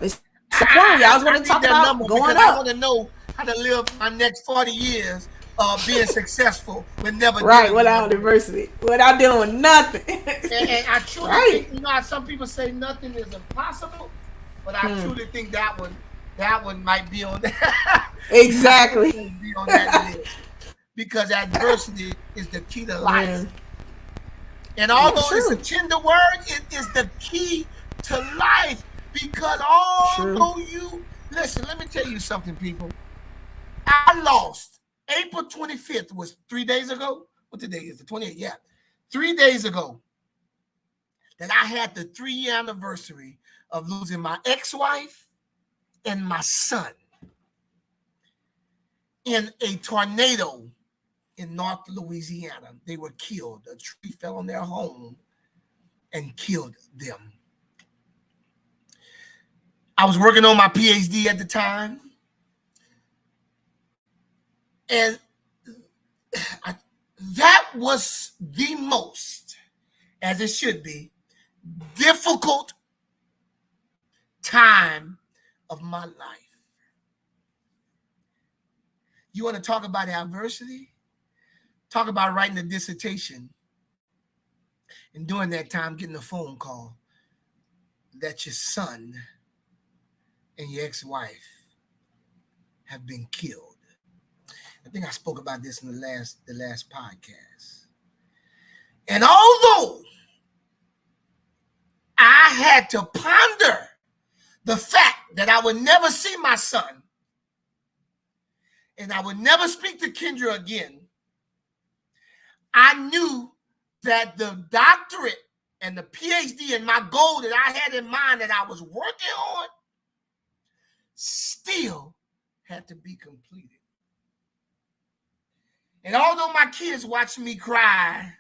It's important. I was going to talk about going up. I want to know how to live my next 40 years being successful with never without adversity, without dealing with nothing. and I truly think, some people say nothing is impossible, but I truly think that one might be on that. Exactly. Be on that list, because adversity is the key to life. Man. And although it's a tender word, it is the key to life. Because although listen, let me tell you something, people. I lost. April 25th was 3 days ago. What today is? The 28th. Yeah. 3 days ago that I had the 3-year anniversary of losing my ex-wife and my son in a tornado in North Louisiana. They were killed. A tree fell on their home and killed them. I was working on my PhD at the time. And that was the most, as it should be, difficult time of my life. You want to talk about adversity? Talk about writing a dissertation. And during that time, getting a phone call that your son and your ex-wife have been killed. I think I spoke about this in the last podcast. And although I had to ponder the fact that I would never see my son and I would never speak to Kendra again, I knew that the doctorate and the PhD and my goal that I had in mind that I was working on still had to be completed. And although my kids watched me cry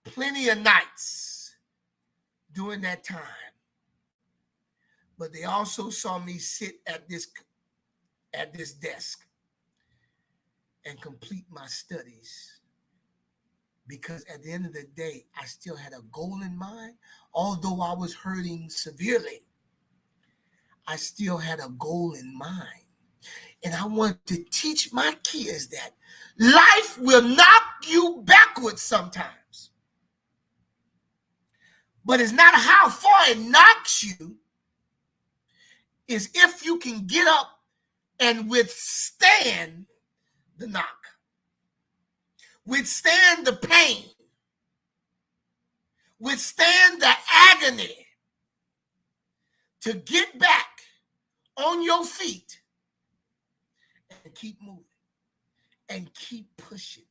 plenty of nights during that time, but they also saw me sit at this desk and complete my studies. Because at the end of the day, I still had a goal in mind. Although I was hurting severely, I still had a goal in mind. And I want to teach my kids that life will knock you backwards sometimes. But it's not how far it knocks you. It's if you can get up and withstand the knock. Withstand the pain. Withstand the agony. To get back on your feet and keep moving and keep pushing.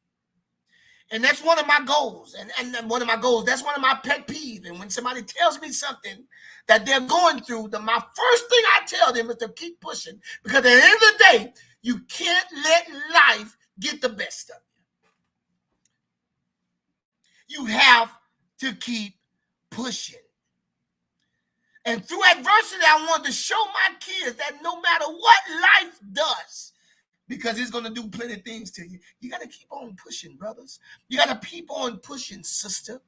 And that's one of my goals. And one of my goals, that's one of my pet peeves. And when somebody tells me something that they're going through, my first thing I tell them is to keep pushing. Because at the end of the day, you can't let life get the best of you. You have to keep pushing. And through adversity, I wanted to show my kids that no matter what life does, because it's going to do plenty of things to you, you got to keep on pushing, brothers. You got to keep on pushing, sister.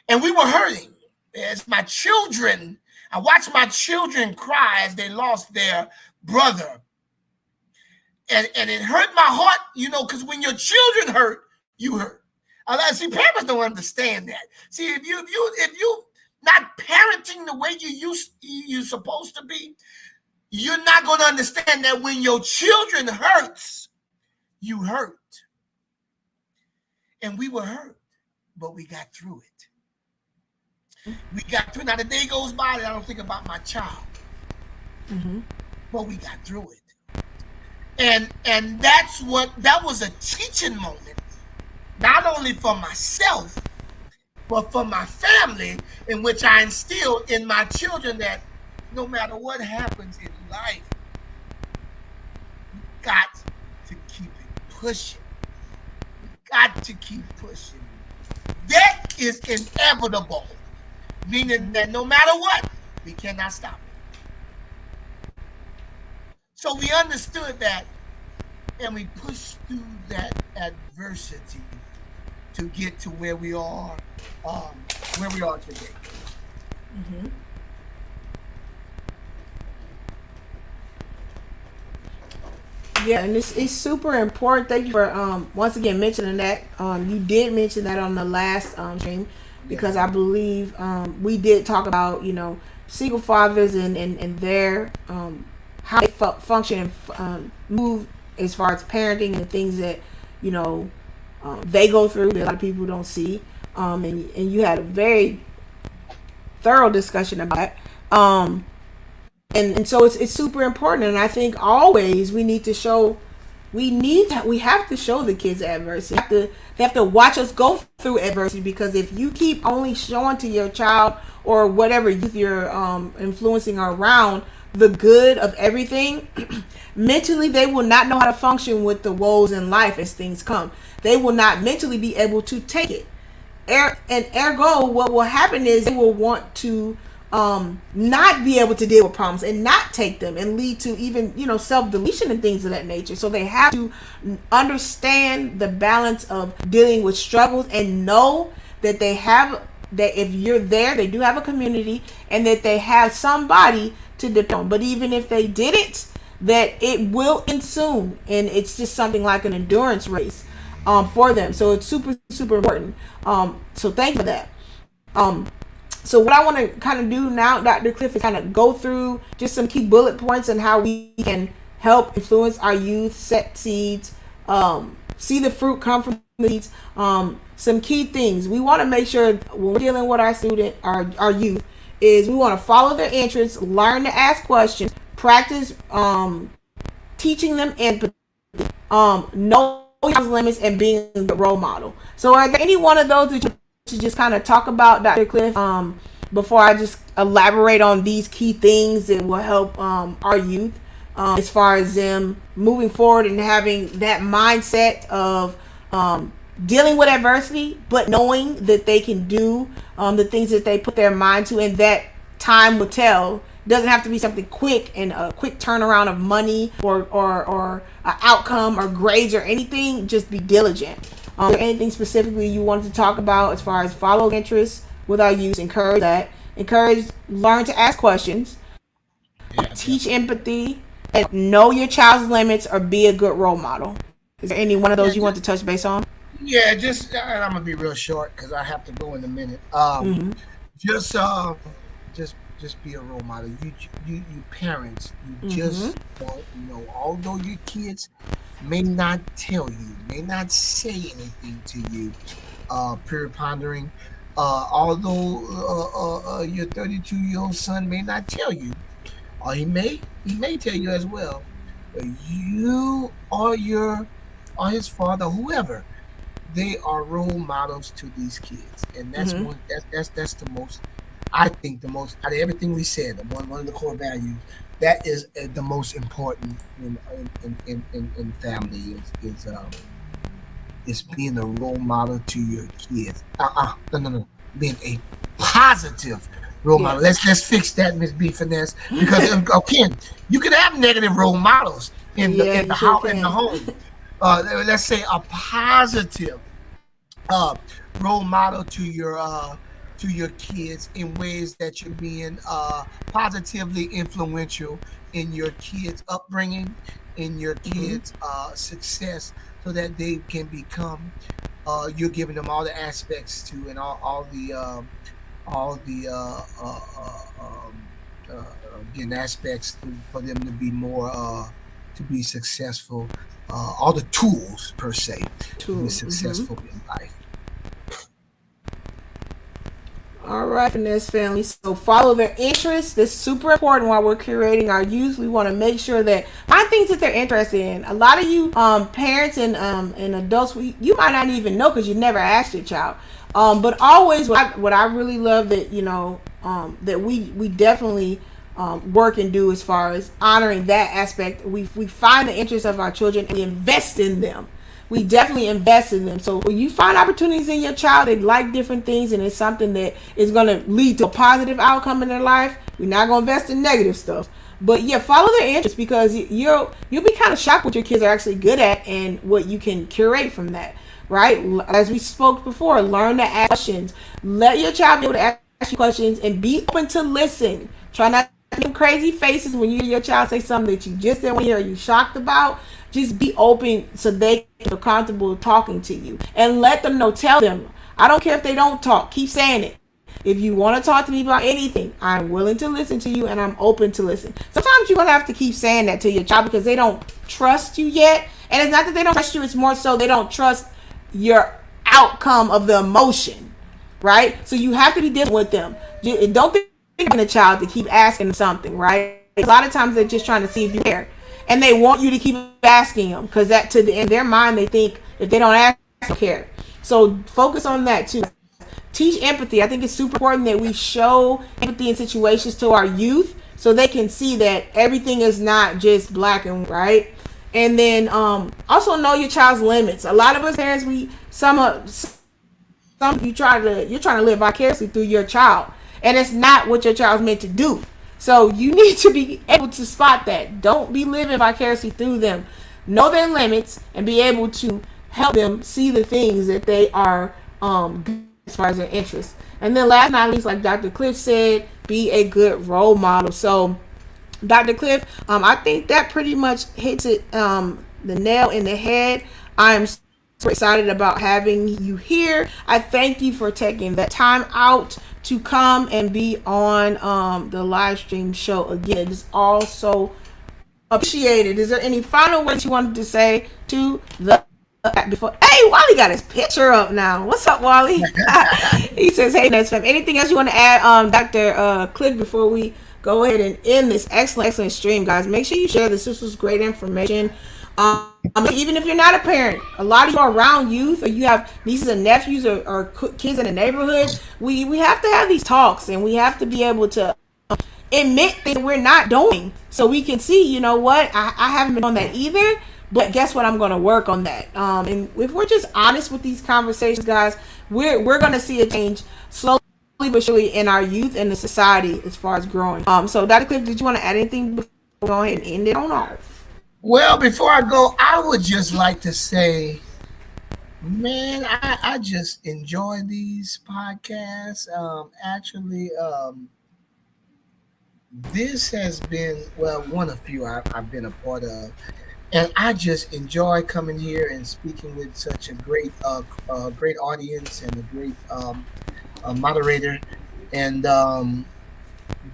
And we were hurting. As my children, I watched my children cry as they lost their brother. And it hurt my heart, because when your children hurt, you hurt. See, parents don't understand that. See, if you not parenting the way you're supposed to be, you're not going to understand that when your children hurts, you hurt. And we were hurt, but we got through it. We got through. Now the day goes by and I don't think about my child. Mm-hmm. But we got through it. And that was a teaching moment, not only for myself, but for my family, in which I instilled in my children that no matter what happens in life, you got to keep it pushing. You got to keep pushing. That is inevitable, meaning that no matter what, we cannot stop it. So we understood that, and we pushed through that adversity to get to where we are today. Mm-hmm. Yeah, and it's super important. Thank you for once again mentioning that. You did mention that on the last stream, because I believe we did talk about single fathers and their how they function and move as far as parenting and things that they go through that a lot of people don't see. And you had a very thorough discussion about it. And so it's super important, and I think always we have to show the kids adversity. They have to watch us go through adversity, because if you keep only showing to your child or whatever youth you're influencing around the good of everything, mentally they will not know how to function with the woes in life as things come. They will not mentally be able to take it. And ergo, what will happen is they will want to not be able to deal with problems and not take them, and lead to even, self-deletion and things of that nature. So they have to understand the balance of dealing with struggles, and know that if you're there, they do have a community, and that they have somebody to depend on. But even if they didn't, that it will end soon, and it's just something like an endurance race for them. So it's super, super important. So thank you for that. So what I want to kind of do now, Dr. Cliff, is kind of go through just some key bullet points on how we can help influence our youth, set seeds, see the fruit come from the seeds. Some key things we want to make sure when we're dealing with our youth, is we want to follow their interests, learn to ask questions, practice teaching them empathy, know your limits, and being a role model. So are there any one of those that you to just kind of talk about, Dr. Cliff, before I just elaborate on these key things that will help our youth as far as them moving forward and having that mindset of dealing with adversity, but knowing that they can do the things that they put their mind to, and that time will tell. It doesn't have to be something quick and a quick turnaround of money or an outcome or grades or anything. Just be diligent. Anything specifically you wanted to talk about as far as follow interests with our youth? Encourage, learn to ask questions, teach empathy, and know your child's limits, or be a good role model. Is there any one of those you want to touch base on? Yeah, I'm gonna be real short because I have to go in a minute. Just be a role model. You parents, you just don't know. Although your kids may not tell you, may not say anything to you, period pondering. Although your 32-year-old son may not tell you, or he may tell you as well, but you or his father, whoever, they are role models to these kids, and that's that's the most. I think the most out of everything we said, one of the core values that is the most important in family is being a role model to your kids. No, being a positive role model. Let's fix that, Miss B Finesse, because again, you can have negative role models in the home. Let's say a positive role model to your kids in ways that you're being positively influential in your kids' upbringing, in your kids' success, so that they can become. You're giving them all the aspects to, and all the again aspects for them to be more to be successful. All the tools per se to be successful in life. All right, Finesse family. So follow their interests. This is super important while we're curating our youth. We want to make sure that find things that they're interested in. A lot of you parents and adults, you might not even know because you never asked your child. But always, what I really love that that we definitely work and do as far as honoring that aspect. We find the interests of our children and we invest in them. We definitely invest in them. So when you find opportunities in your child, they like different things, and it's something that is going to lead to a positive outcome in their life, we're not going to invest in negative stuff. But yeah, follow their interests, because you'll be kind of shocked what your kids are actually good at and what you can curate from that, right? As we spoke before, learn to ask questions. Let your child be able to ask you questions and be open to listen. Try not to make crazy faces when you hear your child say something that you just didn't want to hear or you shocked about. Just be open so they feel comfortable talking to you, and let them know. Tell them, I don't care if they don't talk. Keep saying it. If you want to talk to me about anything, I'm willing to listen to you, and I'm open to listen. Sometimes you're going to have to keep saying that to your child because they don't trust you yet. And it's not that they don't trust you. It's more so they don't trust your outcome of the emotion, right? So you have to be dealing with them. Don't think in a child to keep asking something, right? A lot of times they're just trying to see if you care. And they want you to keep asking them, because that in their mind they think if they don't ask, they don't care. So focus on that too. Teach empathy. I think it's super important that we show empathy in situations to our youth, so they can see that everything is not just black and white. And then also know your child's limits. A lot of us parents, you're trying to live vicariously through your child. and it's not what your child's meant to do. So you need to be able to spot that. Don't be living vicariously through them. Know their limits and be able to help them see the things that they are as far as their interests. And then last but not least, like Dr. Cliff said, be a good role model. So Dr. Cliff, I think that pretty much hits it the nail in the head. I'm so excited about having you here. I thank you for taking that time out to come and be on the live stream show again. It is all so appreciated. Is there any final words you wanted to say to the before? Hey, Wally got his picture up now. What's up, Wally? He says, "Hey, Nets fam. Anything else you want to add, Dr. Cliff, before we go ahead and end this excellent stream, guys? Make sure you share this. This was great information. Even if you're not a parent, a lot of you are around youth, or you have nieces and nephews, or kids in the neighborhood. We have to have these talks, and we have to be able to admit things we're not doing, so we can see, you know what, I haven't been on that either, but guess what, I'm going to work on that. And if we're just honest with these conversations, guys, we're going to see a change slowly but surely in our youth and the society as far as growing. So Dr. Cliff, did you want to add anything before we go ahead and end it on off? Well, before I go, I would just like to say, man, I just enjoy these podcasts. This has been, well, one of few I've been a part of, and I just enjoy coming here and speaking with such a great audience and a great moderator, and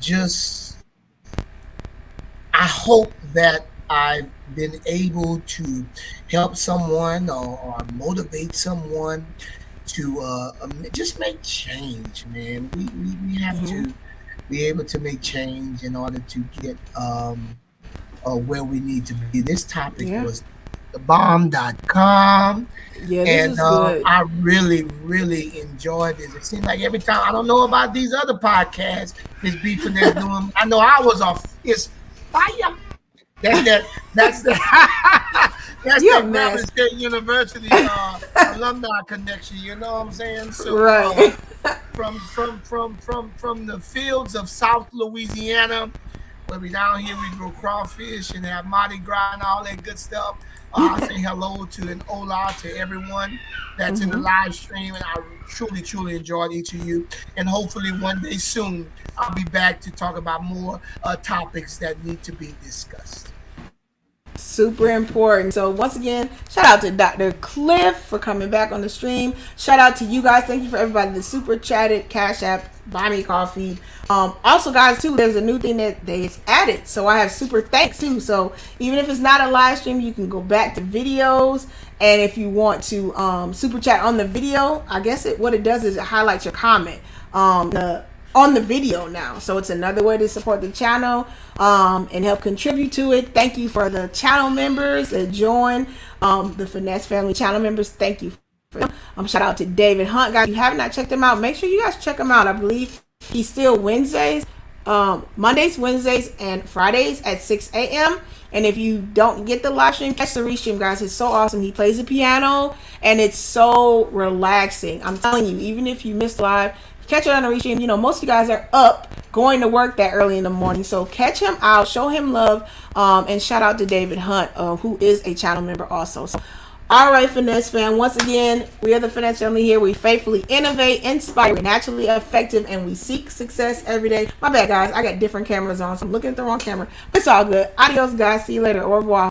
just I hope that I've been able to help someone or motivate someone to just make change, man. We have to be able to make change in order to get where we need to be. This topic was thebomb.com. Yeah, this is good. I really enjoyed this. It seems like every time, I don't know about these other podcasts, this beefing they're doing. I know I was off. It's fire. That's the Maryland State University alumni connection. You know what I'm saying? So right. From the fields of South Louisiana, where we down here we grow crawfish and have Mardi Gras and all that good stuff. I say hello to and hola to everyone that's in the live stream, and I truly enjoyed each of you. And hopefully one day soon I'll be back to talk about more topics that need to be discussed. Super important. So once again, shout out to Dr. Cliff for coming back on the stream. Shout out to you guys. Thank you for everybody that super chatted, Cash App, buy me coffee. Also, guys, too, there's a new thing that they added. So I have super thanks too. So even if it's not a live stream, you can go back to videos. And if you want to super chat on the video, I guess what it does is it highlights your comment on the video now. So it's another way to support the channel and help contribute to it. Thank you for the channel members that join, the Finesse family channel members. Thank you for them. Shout out to David Hunt, guys. If you have not checked him out, make sure you guys check him out. I believe he's still Mondays, Wednesdays, and Fridays at 6 a.m. And if you don't get the live stream, catch the restream, guys. It's so awesome. He plays the piano and it's so relaxing. I'm telling you, even if you missed live, catch it on the restream. You know, most of you guys are up going to work that early in the morning. So catch him out, show him love, and shout out to David Hunt, who is a channel member also. So, all right, Finesse fam. Once again, we are the Finesse family here. We faithfully innovate, inspire, naturally effective, and we seek success every day. My bad, guys. I got different cameras on, so I'm looking at the wrong camera. It's all good. Adios, guys. See you later. Au revoir.